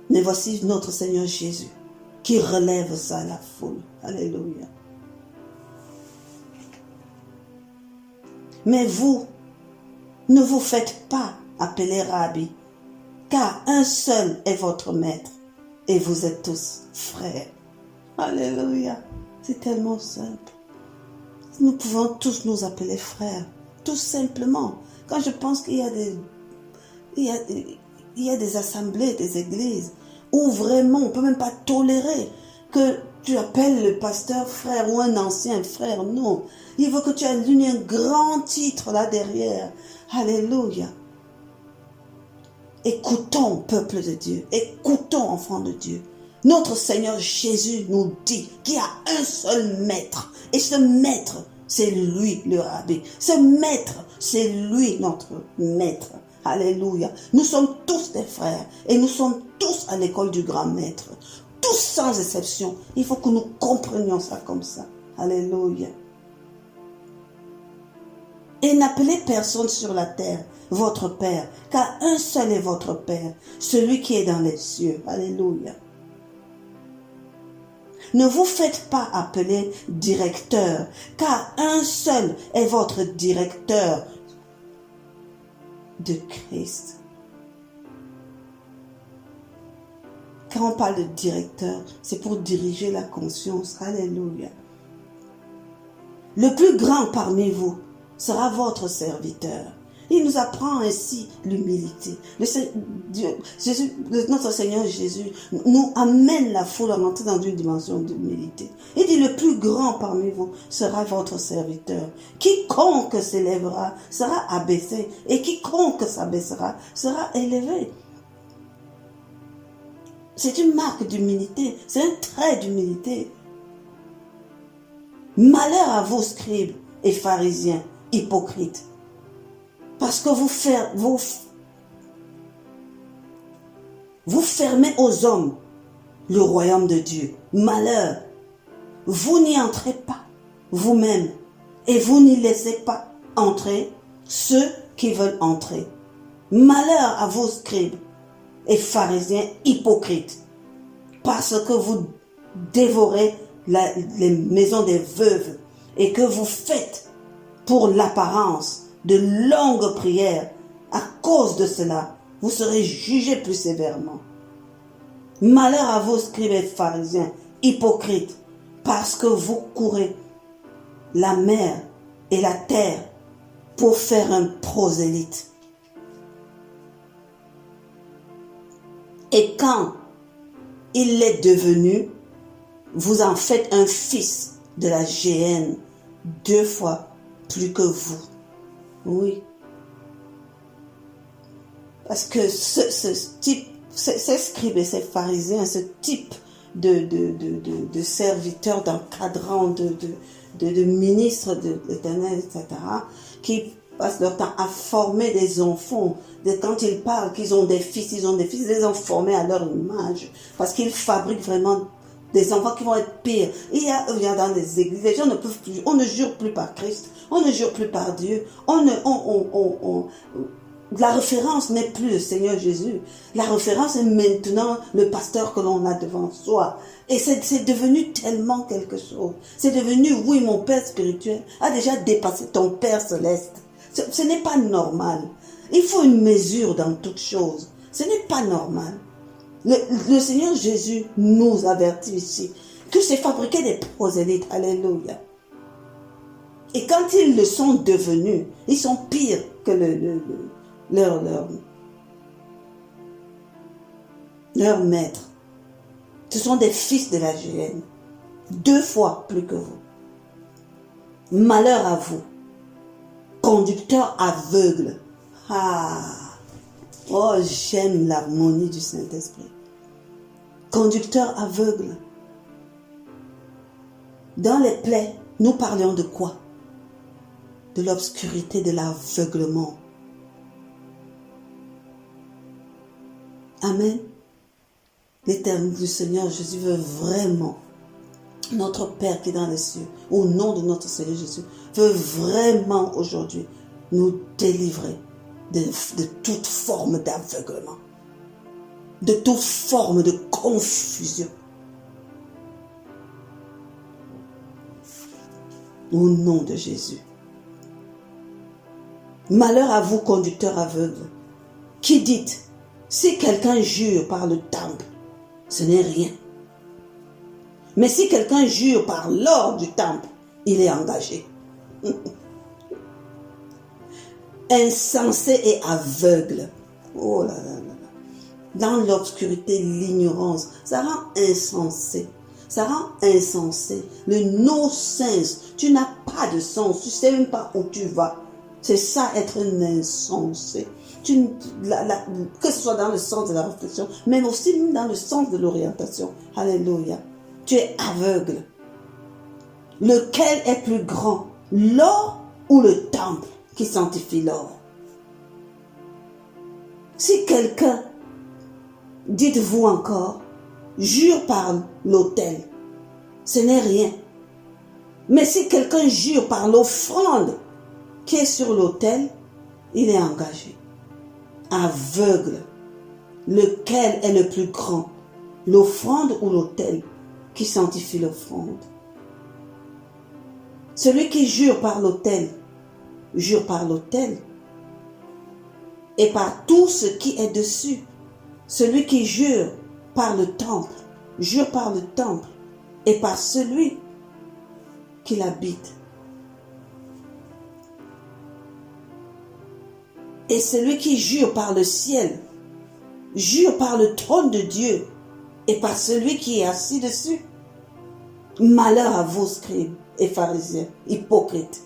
Mais voici notre Seigneur Jésus qui relève ça à la foule. Alléluia. Mais vous, ne vous faites pas appeler Rabbi, car un seul est votre maître et vous êtes tous frères. Alléluia. C'est tellement simple. Nous pouvons tous nous appeler frères, tout simplement. Quand je pense qu'il y a des assemblées, des églises, où vraiment on ne peut même pas tolérer que tu appelles le pasteur frère ou un ancien frère. Non, il veut que tu alignes un grand titre là derrière. Alléluia. Écoutons, peuple de Dieu, écoutons, enfants de Dieu. Notre Seigneur Jésus nous dit qu'il y a un seul maître. Et ce maître, c'est lui le Rabbi. Ce maître, c'est lui notre maître. Alléluia. Nous sommes tous des frères et nous sommes tous à l'école du grand maître. Tous sans exception. Il faut que nous comprenions ça comme ça. Alléluia. Et n'appelez personne sur la terre votre Père, car un seul est votre Père, celui qui est dans les cieux. Alléluia. Ne vous faites pas appeler directeur, car un seul est votre directeur, de Christ. Quand on parle de directeur, c'est pour diriger la conscience. Alléluia. Le plus grand parmi vous sera votre serviteur. Il nous apprend ainsi l'humilité. Notre Seigneur Jésus nous amène la foule à entrer dans une dimension d'humilité. Il dit, le plus grand parmi vous sera votre serviteur. Quiconque s'élèvera sera abaissé, et quiconque s'abaissera sera élevé. C'est une marque d'humilité, c'est un trait d'humilité. Malheur à vous, scribes et pharisiens, hypocrites, parce que vous fermez aux hommes le royaume de Dieu. Malheur, vous n'y entrez pas vous-même et vous n'y laissez pas entrer ceux qui veulent entrer. Malheur à vous, scribes et pharisiens hypocrites, parce que vous dévorez les maisons des veuves et que vous faites pour l'apparence de longues prières. À cause de cela, vous serez jugés plus sévèrement. Malheur à vous, scribes et pharisiens hypocrites, parce que vous courez la mer et la terre pour faire un prosélyte. Et quand il l'est devenu, vous en faites un fils de la géhenne, 2 fois plus que vous. Oui. Parce que ce type, ces scribes et ces pharisiens, ce type de serviteurs, d'encadrant, de ministres de l'Éternel, etc., qui passent leur temps à former des enfants. Quand ils parlent qu'ils ont des fils, ils les ont formés à leur image. Parce qu'ils fabriquent vraiment des enfants qui vont être pires. Il y a dans les églises, les gens ne peuvent plus, on ne jure plus par Christ, on ne jure plus par Dieu, La référence n'est plus le Seigneur Jésus. La référence est maintenant le pasteur que l'on a devant soi. Et c'est devenu tellement quelque chose. C'est devenu, oui, mon Père spirituel a déjà dépassé ton Père céleste. Ce n'est pas normal. Il faut une mesure dans toute chose. Ce n'est pas normal. Le Seigneur Jésus nous avertit ici que c'est fabriquer des prosélytes. Alléluia. Et quand ils le sont devenus, ils sont pires que leur maître. Ce sont des fils de la géhenne, 2 fois plus que vous. Malheur à vous, conducteur aveugle. Ah, oh, j'aime l'harmonie du Saint-Esprit. Conducteur aveugle. Dans les plaies, nous parlions de quoi? De l'obscurité, de l'aveuglement. Amen. L'Éternel du Seigneur Jésus veut vraiment, notre Père qui est dans les cieux, au nom de notre Seigneur Jésus, veut vraiment aujourd'hui nous délivrer de toute forme d'aveuglement, de toute forme de confusion. Au nom de Jésus. Malheur à vous, conducteurs aveugles, qui dites, si quelqu'un jure par le temple, ce n'est rien. Mais si quelqu'un jure par l'or du temple, il est engagé. Insensé et aveugle. Oh là là là. Dans l'obscurité, l'ignorance, ça rend insensé. Ça rend insensé. Le no-sense. Tu n'as pas de sens. Tu ne sais même pas où tu vas. C'est ça, être un insensé. Que ce soit dans le sens de la réflexion, mais aussi dans le sens de l'orientation. Alléluia. Tu es aveugle. Lequel est plus grand, l'or ou le temple qui sanctifie l'or? Si quelqu'un, dites-vous encore, jure par l'autel, ce n'est rien. Mais si quelqu'un jure par l'offrande qui est sur l'autel, il est engagé. Aveugle. Lequel est le plus grand, l'offrande ou l'autel qui sanctifie l'offrande? Celui qui jure par l'autel, jure par l'autel et par tout ce qui est dessus. Celui qui jure par le temple, jure par le temple et par celui qui l'habite. Et celui qui jure par le ciel, jure par le trône de Dieu et par celui qui est assis dessus. Malheur à vous, scribes et pharisiens, hypocrites.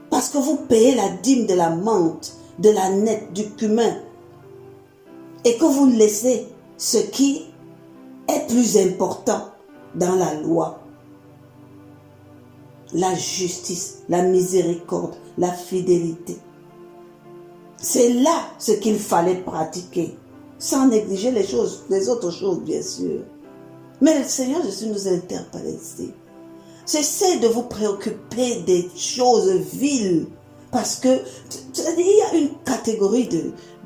Parce que vous payez la dîme de la menthe, de la nette, du cumin, et que vous laissez ce qui est plus important dans la loi. La justice, la miséricorde, la fidélité. C'est là ce qu'il fallait pratiquer, sans négliger les autres choses, bien sûr. Mais le Seigneur Jésus nous interpelle ici. Cessez de vous préoccuper des choses viles, parce que il y a une catégorie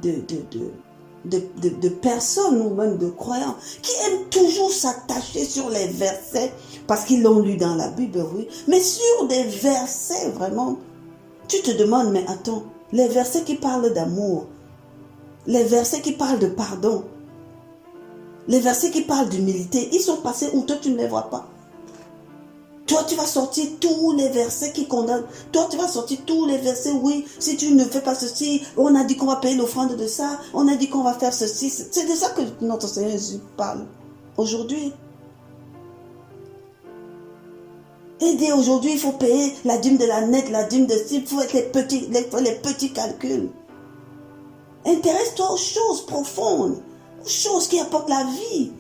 de personnes ou même de croyants qui aiment toujours s'attacher sur les versets, parce qu'ils l'ont lu dans la Bible, oui, mais sur des versets vraiment, tu te demandes, mais attends, les versets qui parlent d'amour, les versets qui parlent de pardon, les versets qui parlent d'humilité, ils sont passés où toi tu ne les vois pas. Toi tu vas sortir tous les versets qui condamnent. Toi tu vas sortir tous les versets, oui, si tu ne fais pas ceci, on a dit qu'on va payer l'offrande de ça, on a dit qu'on va faire ceci. C'est de ça que notre Seigneur Jésus parle aujourd'hui. Et dès aujourd'hui, il faut payer la dîme de la nette, la dîme de ci, il faut être les petits calculs. Intéresse-toi aux choses profondes, aux choses qui apportent la vie.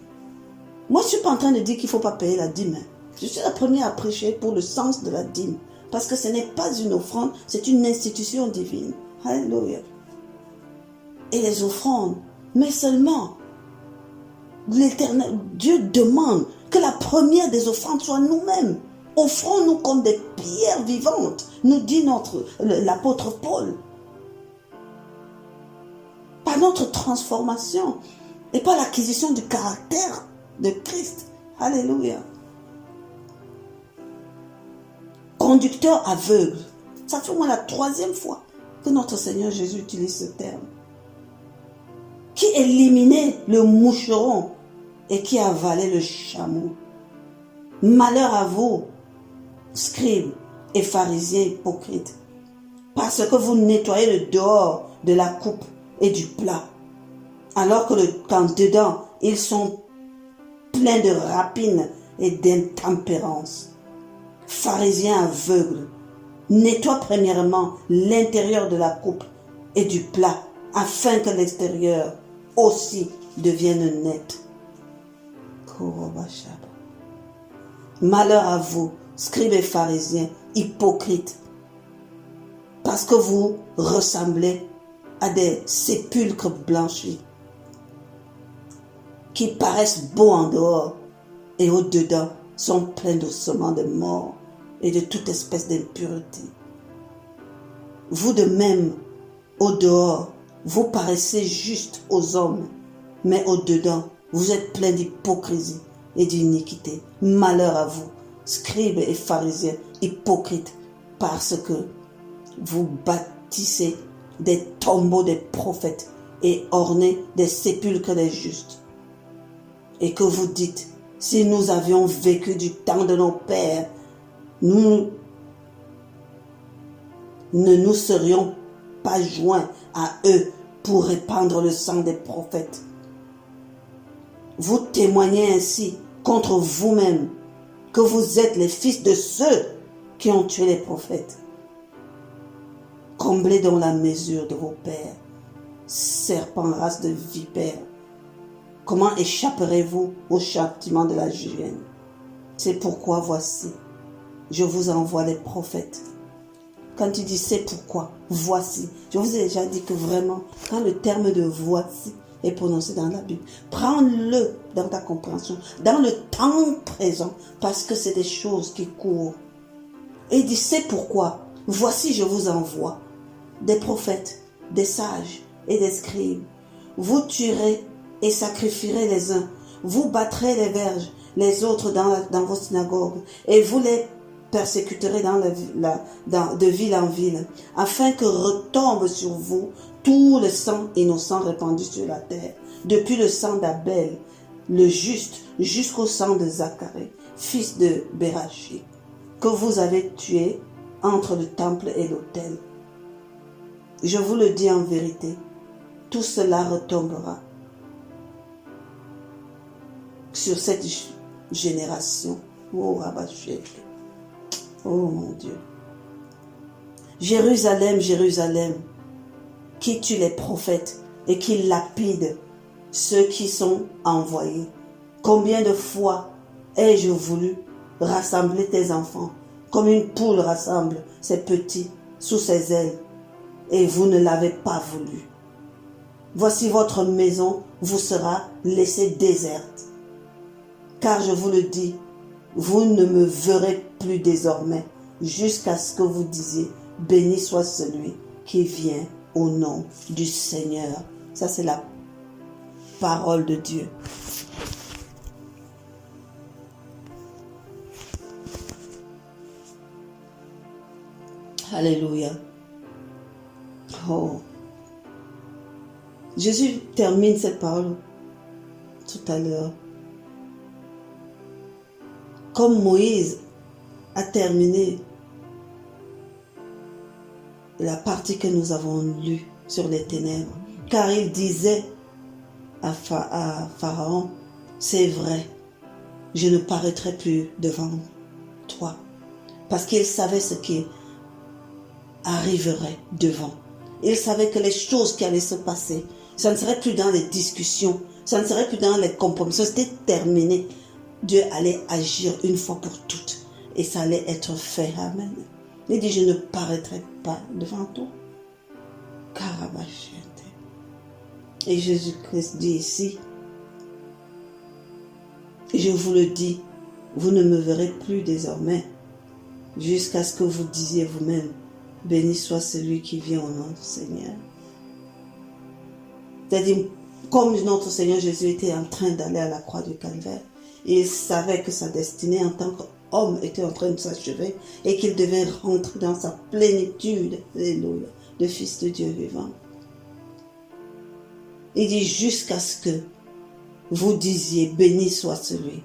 Moi, je ne suis pas en train de dire qu'il ne faut pas payer la dîme. Je suis la première à prêcher pour le sens de la dîme. Parce que ce n'est pas une offrande, c'est une institution divine. Alléluia. Et les offrandes, mais seulement, l'Éternel, Dieu demande que la première des offrandes soit nous-mêmes. Offrons-nous comme des pierres vivantes, nous dit l'apôtre Paul. par notre transformation et par l'acquisition du caractère de Christ. Alléluia. Conducteur aveugle. Ça fait au moins la 3e fois que notre Seigneur Jésus utilise ce terme. Qui éliminait le moucheron et qui avalait le chameau. Malheur à vous, scribes et pharisiens hypocrites, parce que vous nettoyez le dehors de la coupe et du plat, alors que qu'en dedans, ils sont pleins de rapines et d'intempérance. Pharisiens aveugles, nettoie premièrement l'intérieur de la coupe et du plat, afin que l'extérieur aussi devienne net. Malheur à vous, scribes et pharisiens, hypocrites, parce que vous ressemblez à des sépulcres blanchis, qui paraissent beaux en dehors et au-dedans sont pleins d'ossements de mort et de toute espèce d'impureté. Vous de même, au dehors, vous paraissez juste aux hommes, mais au-dedans, vous êtes pleins d'hypocrisie et d'iniquité. Malheur à vous, scribes et pharisiens, hypocrites, parce que vous bâtissez des tombeaux des prophètes et ornez des sépulcres des justes. Et que vous dites, si nous avions vécu du temps de nos pères, nous ne nous serions pas joints à eux pour répandre le sang des prophètes. Vous témoignez ainsi contre vous-même que vous êtes les fils de ceux qui ont tué les prophètes. Comblez donc la mesure de vos pères, serpents, race de vipères. Comment échapperez-vous au châtiment de la jugeance? C'est pourquoi voici, je vous envoie les prophètes. Quand tu dis c'est pourquoi, voici. Je vous ai déjà dit que vraiment, quand le terme de voici est prononcé dans la Bible, prends-le dans ta compréhension, dans le temps présent, parce que c'est des choses qui courent. Et il dit c'est pourquoi, voici je vous envoie des prophètes, des sages et des scribes. Vous tuerez et sacrifierez les uns, vous battrez les verges, les autres dans vos synagogues, et vous les persécuterez de ville en ville, afin que retombe sur vous tout le sang innocent répandu sur la terre, depuis le sang d'Abel, le juste, jusqu'au sang de Zacharie, fils de Bérachi, que vous avez tué entre le temple et l'autel. Je vous le dis en vérité, tout cela retombera sur cette génération. Oh, Rabachek. Oh mon Dieu. Jérusalem, Jérusalem, qui tue les prophètes et qui lapide ceux qui sont envoyés. Combien de fois ai-je voulu rassembler tes enfants, comme une poule rassemble ses petits sous ses ailes, et vous ne l'avez pas voulu. Voici votre maison vous sera laissée déserte. Car je vous le dis, vous ne me verrez plus désormais, jusqu'à ce que vous disiez, béni soit celui qui vient au nom du Seigneur. Ça, c'est la parole de Dieu. Alléluia. Oh. Jésus termine cette parole tout à l'heure. Comme Moïse a terminé la partie que nous avons lue sur les ténèbres, car il disait à Pharaon, c'est vrai, je ne paraîtrai plus devant toi, parce qu'il savait ce qui arriverait devant. Il savait que les choses qui allaient se passer, ça ne serait plus dans les discussions, ça ne serait plus dans les compromis, c'était terminé. Dieu allait agir une fois pour toutes et ça allait être fait. Amen. Il dit, je ne paraîtrai pas devant toi. Carabachete. Et Jésus-Christ dit ici, je vous le dis, vous ne me verrez plus désormais, jusqu'à ce que vous disiez vous-même, béni soit celui qui vient au nom du Seigneur. C'est-à-dire, comme notre Seigneur Jésus était en train d'aller à la croix du Calvaire, il savait que sa destinée en tant qu'homme était en train de s'achever et qu'il devait rentrer dans sa plénitude, alléluia, de Fils de Dieu vivant. Il dit jusqu'à ce que vous disiez, béni soit celui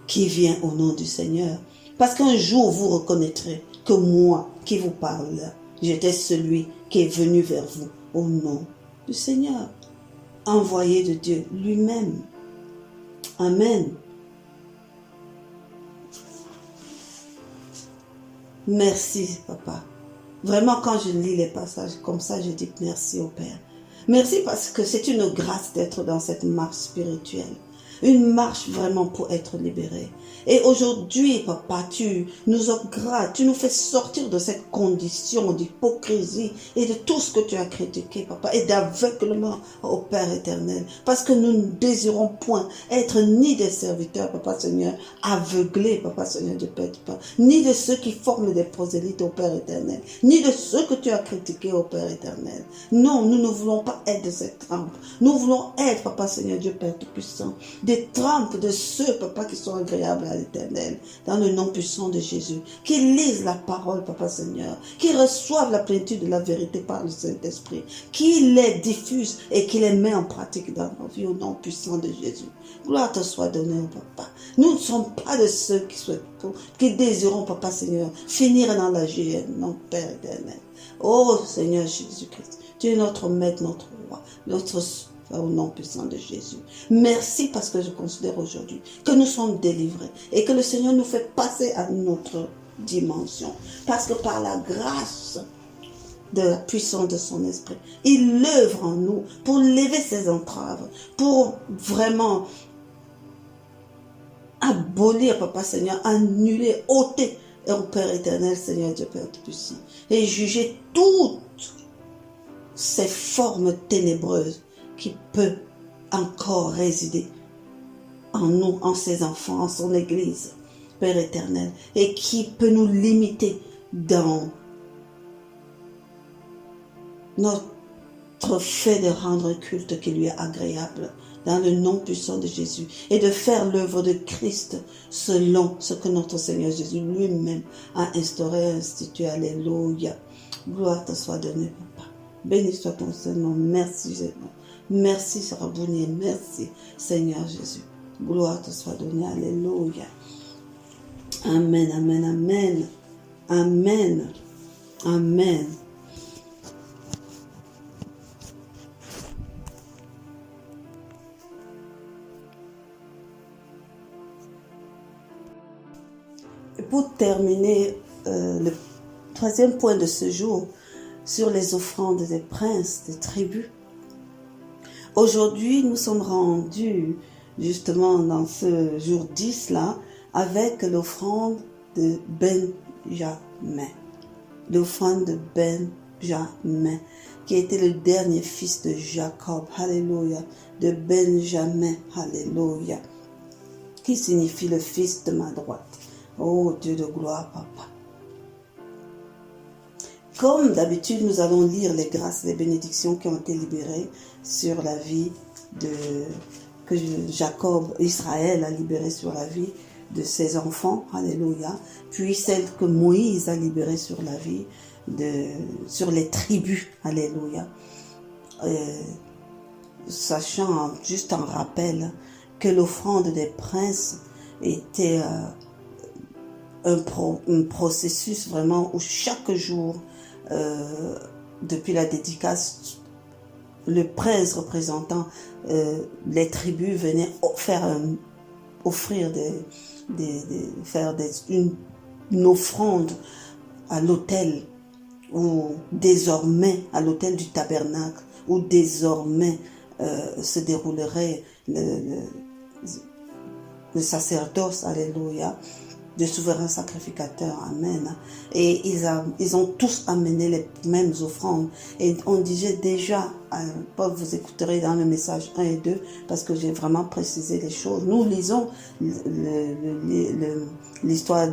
qui vient au nom du Seigneur. Parce qu'un jour vous reconnaîtrez que moi qui vous parle, j'étais celui qui est venu vers vous au nom du Seigneur, envoyé de Dieu lui-même. Amen. Merci, Papa. Vraiment, quand je lis les passages comme ça, je dis merci au Père. Merci parce que c'est une grâce d'être dans cette marche spirituelle. Une marche vraiment pour être libéré. Et aujourd'hui, Papa, tu nous upgrades, tu nous fais sortir de cette condition d'hypocrisie et de tout ce que tu as critiqué, Papa, et d'aveuglement au Père éternel. Parce que nous ne désirons point être ni des serviteurs, Papa Seigneur, aveuglés, Papa Seigneur du Père, ni de ceux qui forment des prosélytes au Père éternel, ni de ceux que tu as critiqués au Père éternel. Non, nous ne voulons pas être de cette trempe. Nous voulons être, Papa Seigneur Dieu Père Tout-Puissant, des trempes de ceux, Papa, qui sont agréables à l'Éternel, dans le nom puissant de Jésus, qui lisent la parole, Papa Seigneur, qui reçoivent la plénitude de la vérité par le Saint-Esprit, qui les diffuse et qui les met en pratique dans nos vies au nom puissant de Jésus. Gloire te soit donnée, Papa. Nous ne sommes pas de ceux qui désirons, Papa Seigneur, finir dans la GN, non, Père éternel. Oh Seigneur Jésus-Christ, tu es notre maître, notre roi, notre au nom puissant de Jésus. Merci parce que je considère aujourd'hui que nous sommes délivrés et que le Seigneur nous fait passer à une autre dimension. Parce que par la grâce de la puissance de son esprit, il œuvre en nous pour lever ses entraves, pour vraiment abolir, Papa Seigneur, annuler, ôter au Père éternel, Seigneur Dieu Père Tout-Puissant, et juger toutes ces formes ténébreuses qui peut encore résider en nous, en ses enfants, en son Église, Père éternel, et qui peut nous limiter dans notre fait de rendre culte qui lui est agréable, dans le nom puissant de Jésus, et de faire l'œuvre de Christ selon ce que notre Seigneur Jésus lui-même a instauré, institué. Alléluia. Gloire te soit donnée, Papa. Béni soit ton Seigneur. Merci, Seigneur. Merci, Rabboni, merci, Seigneur Jésus. Gloire te soit donnée. Alléluia. Amen, amen, amen. Amen. Amen. Et pour terminer, le troisième point de ce jour, sur les offrandes des princes, des tribus. Aujourd'hui, nous sommes rendus justement dans ce jour 10 là, avec l'offrande de Benjamin. L'offrande de Benjamin, qui était le dernier fils de Jacob, alléluia, de Benjamin, alléluia, qui signifie le fils de ma droite. Oh Dieu de gloire, Papa. Comme d'habitude, nous allons lire les grâces, les bénédictions qui ont été libérées sur la vie que Jacob, Israël a libéré sur la vie de ses enfants, alléluia, puis celles que Moïse a libérées sur la vie, sur les tribus, alléluia. Sachant, juste en rappel, que l'offrande des princes était un processus vraiment où chaque jour, depuis la dédicace, le prince représentant les tribus venait offrir une offrande à l'autel, où désormais à l'autel du tabernacle, où désormais se déroulerait le sacerdoce, alléluia, de souverain sacrificateur, amen. Et ils ont tous amené les mêmes offrandes. Et on disait déjà, vous écouterez dans le message 1 et 2, parce que j'ai vraiment précisé les choses. Nous lisons l'histoire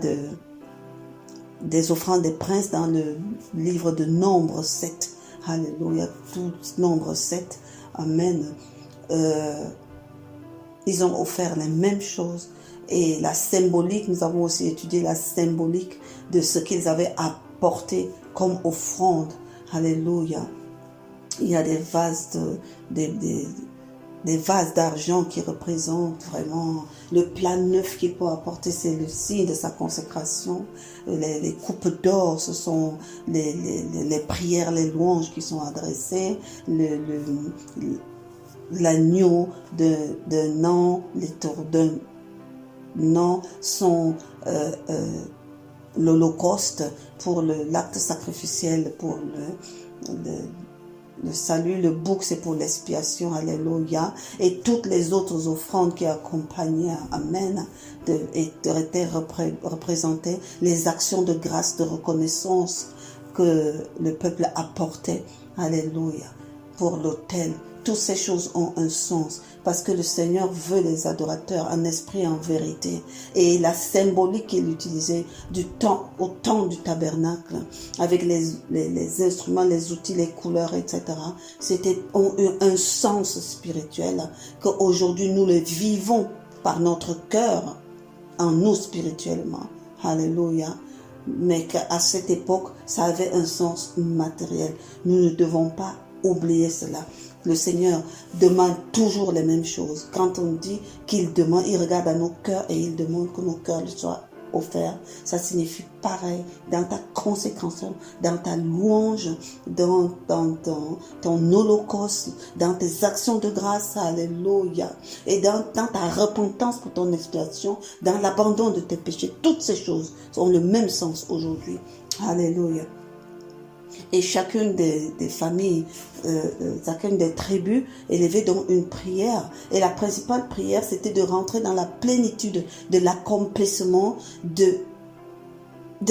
des offrandes des princes dans le livre de Nombre 7. Alléluia. Tout nombre 7. Amen. Ils ont offert les mêmes choses. Et la symbolique, nous avons aussi étudié la symbolique de ce qu'ils avaient apporté comme offrande. Alléluia. Il y a des vases des vases d'argent qui représentent vraiment le plat neuf qu'il peut apporter, c'est le signe de sa consécration. Les coupes d'or, ce sont les prières, les louanges qui sont adressées. L'agneau d'un an, les tours d'un an sont l'holocauste pour l'acte sacrificiel, pour le salut, le bouc c'est pour l'expiation, alléluia, et toutes les autres offrandes qui accompagnaient, amen, étaient représentées, les actions de grâce, de reconnaissance que le peuple apportait, alléluia, pour l'autel. Toutes ces choses ont un sens parce que le Seigneur veut les adorateurs en esprit et en vérité. Et la symbolique qu'il utilisait au temps du tabernacle, avec les instruments, les outils, les couleurs, etc., ont eu un sens spirituel qu'aujourd'hui nous le vivons par notre cœur en nous spirituellement. Alléluia. Mais qu'à cette époque, ça avait un sens matériel. Nous ne devons pas oublier cela. Le Seigneur demande toujours les mêmes choses. Quand on dit qu'il demande, il regarde à nos cœurs et il demande que nos cœurs lui soient offerts. Ça signifie pareil dans ta consécration, dans ta louange, dans ton holocauste, dans tes actions de grâce, alléluia, et dans ta repentance pour ton expiation, dans l'abandon de tes péchés. Toutes ces choses ont le même sens aujourd'hui. Alléluia. Et chacune des familles, chacune des tribus élevait donc une prière. Et la principale prière, c'était de rentrer dans la plénitude de l'accomplissement de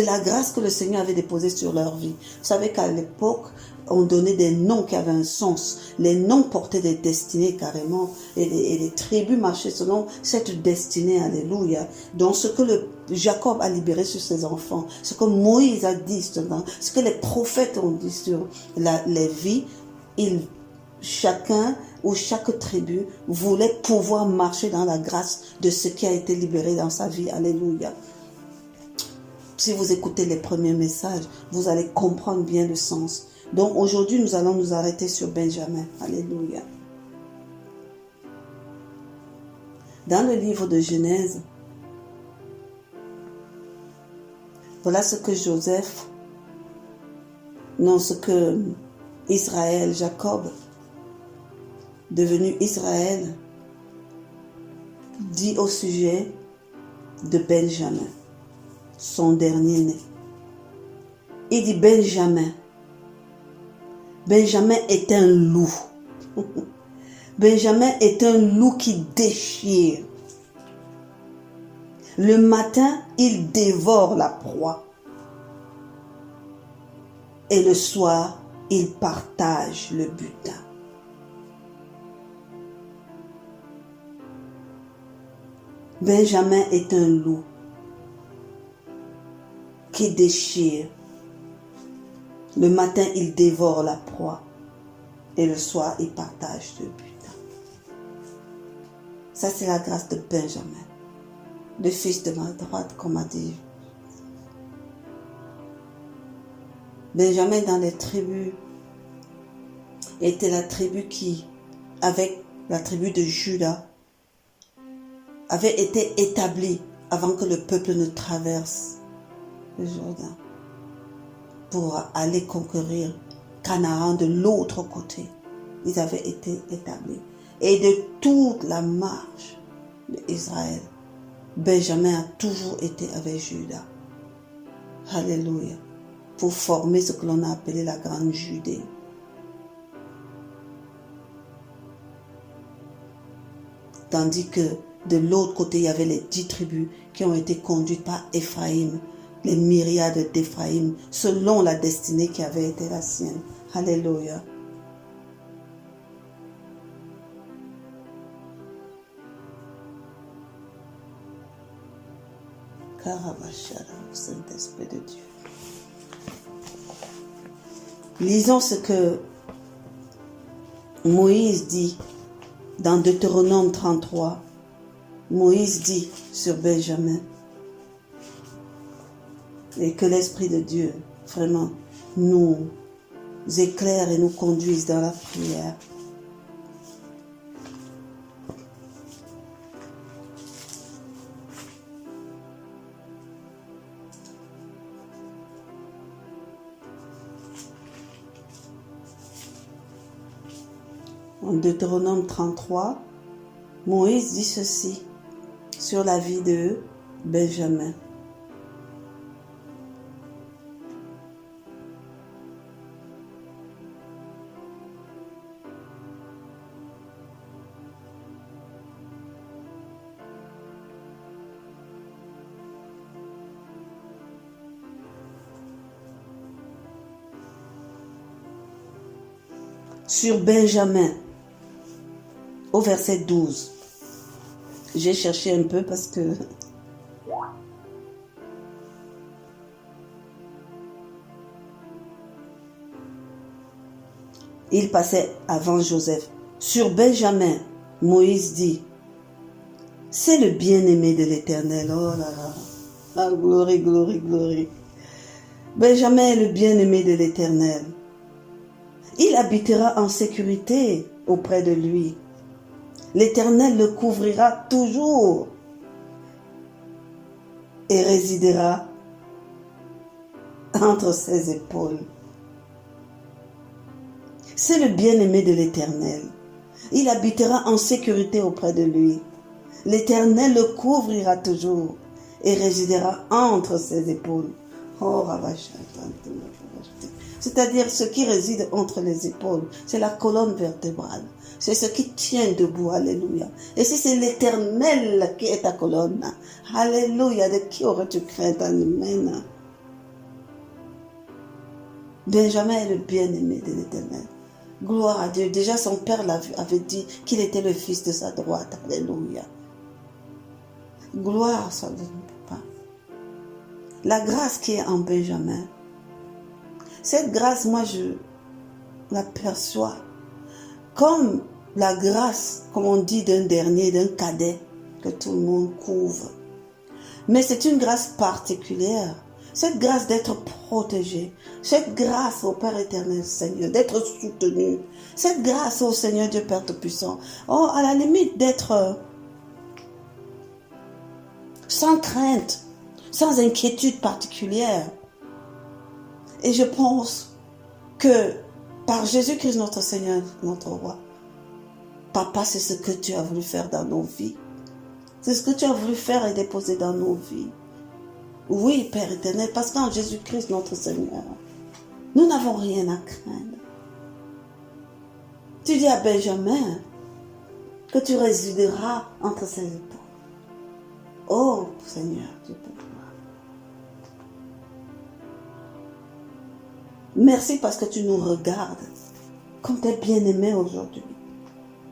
la grâce que le Seigneur avait déposée sur leur vie. Vous savez qu'à l'époque, on donnait des noms qui avaient un sens. Les noms portaient des destinées carrément. Et les tribus marchaient selon cette destinée. Alléluia. Donc ce que Jacob a libéré sur ses enfants, ce que Moïse a dit, ce que les prophètes ont dit sur les vies, chacun ou chaque tribu voulait pouvoir marcher dans la grâce de ce qui a été libéré dans sa vie. Alléluia. Si vous écoutez les premiers messages, vous allez comprendre bien le sens. Donc aujourd'hui, nous allons nous arrêter sur Benjamin. Alléluia. Dans le livre de Genèse, voilà ce que Israël, Jacob, devenu Israël, dit au sujet de Benjamin, son dernier-né. Il dit Benjamin est un loup. Benjamin est un loup qui déchire. Le matin, il dévore la proie. Et le soir, il partage le butin. Benjamin est un loup qui déchire. Le matin, il dévore la proie. Et le soir, il partage le butin. Ça, c'est la grâce de Benjamin, le fils de ma droite, comme a dit. Benjamin, dans les tribus, était la tribu qui, avec la tribu de Juda, avait été établie avant que le peuple ne traverse le Jourdain pour aller conquérir Canaan de l'autre côté. Ils avaient été établis. Et de toute la marche d'Israël, Benjamin a toujours été avec Juda. Alléluia. Pour former ce que l'on a appelé la grande Judée. Tandis que de l'autre côté, il y avait les 10 tribus qui ont été conduites par Éphraïm, les myriades d'Éphraïm, selon la destinée qui avait été la sienne. Alléluia. Karavashara, Saint-Esprit de Dieu. Lisons ce que Moïse dit dans Deutéronome 33. Moïse dit sur Benjamin. Et que l'Esprit de Dieu vraiment nous éclaire et nous conduise dans la prière. En Deutéronome 33, Moïse dit ceci sur la vie de Benjamin. Sur Benjamin, au verset 12. J'ai cherché un peu parce que il passait avant Joseph. Sur Benjamin, Moïse dit, c'est le bien-aimé de l'Éternel. Oh là là. Ah, gloire, gloire, gloire. Benjamin est le bien-aimé de l'Éternel. Il habitera en sécurité auprès de lui. L'Éternel le couvrira toujours et résidera entre ses épaules. C'est le bien-aimé de l'Éternel. Il habitera en sécurité auprès de lui. L'Éternel le couvrira toujours et résidera entre ses épaules. Oh, c'est-à-dire ce qui réside entre les épaules, c'est la colonne vertébrale. C'est ce qui tient debout, alléluia. Et si c'est l'Éternel qui est ta colonne, alléluia, de qui aurais-tu crainte, amen. Benjamin est le bien-aimé de l'Éternel. Gloire à Dieu. Déjà son père avait dit qu'il était le fils de sa droite, alléluia. Gloire soit de papa. La grâce qui est en Benjamin, cette grâce, moi, je l'aperçois comme la grâce, comme on dit, d'un dernier, d'un cadet, que tout le monde couvre. Mais c'est une grâce particulière. Cette grâce d'être protégé. Cette grâce au Père éternel, Seigneur, d'être soutenu. Cette grâce au Seigneur Dieu Père Tout-Puissant. Oh, à la limite d'être sans crainte, sans inquiétude particulière. Et je pense que par Jésus-Christ notre Seigneur, notre Roi, Papa, c'est ce que tu as voulu faire dans nos vies. C'est ce que tu as voulu faire et déposer dans nos vies. Oui, Père éternel, parce qu'en Jésus-Christ notre Seigneur, nous n'avons rien à craindre. Tu dis à Benjamin que tu résideras entre ses épaules. Oh Seigneur, tu peux. Merci parce que tu nous regardes comme tes bien-aimés aujourd'hui.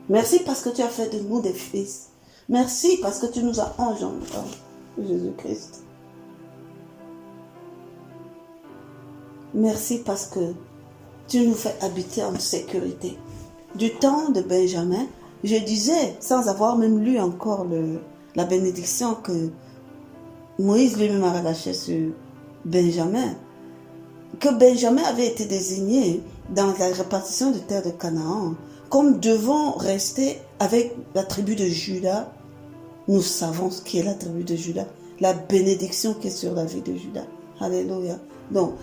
Merci parce que tu as fait de nous des fils. Merci parce que tu nous as engendrés, Jésus-Christ. Merci parce que tu nous fais habiter en sécurité. Du temps de Benjamin, je disais, sans avoir même lu encore la bénédiction que Moïse lui-même a relâchée sur Benjamin, que Benjamin avait été désigné dans la répartition de terre de Canaan comme devant rester avec la tribu de Juda. Nous savons ce qui est la tribu de Juda, la bénédiction qui est sur la vie de Juda. Alléluia. Donc,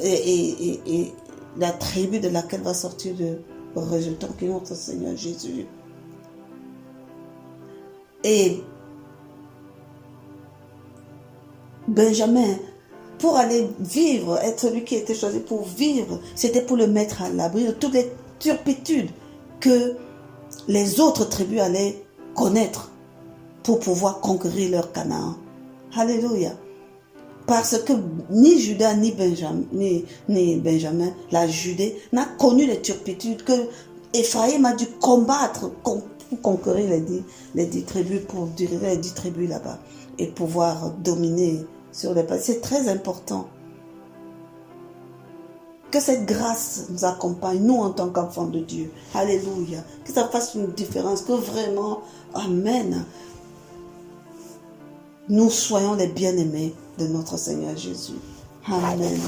et la tribu de laquelle va sortir le résultat qui est notre Seigneur Jésus. Et Benjamin, pour aller vivre, être celui qui était choisi pour vivre, c'était pour le mettre à l'abri de toutes les turpitudes que les autres tribus allaient connaître pour pouvoir conquérir leur Canaan. Alléluia. Parce que ni Judas ni Benjamin, la Judée, n'a connu les turpitudes que Ephraïm a dû combattre pour conquérir les 10 tribus, pour diriger les 10 tribus là-bas et pouvoir dominer sur les pays. C'est très important Que cette grâce nous accompagne, nous en tant qu'enfants de Dieu. Alléluia. Que ça fasse une différence, que vraiment, amen, nous soyons les bien-aimés de notre Seigneur Jésus. Amen.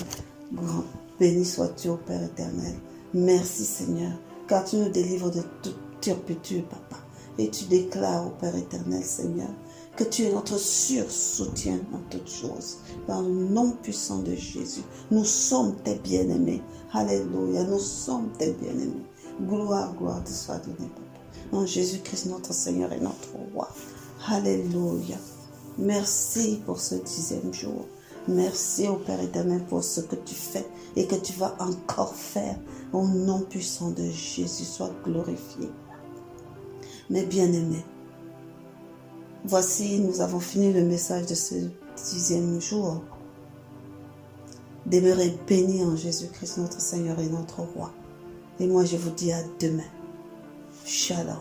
Grand, béni sois-tu, ô Père éternel. Merci Seigneur, car tu nous délivres de toute turpitude, Papa. Et tu déclares, ô Père éternel, Seigneur, que tu es notre sûr soutien en toutes choses. Dans le nom puissant de Jésus, nous sommes tes bien-aimés. Alléluia, nous sommes tes bien-aimés. Gloire te soit donnée, Papa. En Jésus-Christ, notre Seigneur et notre Roi. Alléluia. Merci pour ce 10e jour. Merci, ô Père éternel, pour ce que tu fais et que tu vas encore faire. Au nom puissant de Jésus, sois glorifié. Mes bien-aimés, voici, nous avons fini le message de ce 10e jour. Demeurez bénis en Jésus-Christ, notre Seigneur et notre Roi. Et moi, je vous dis à demain. Shalom.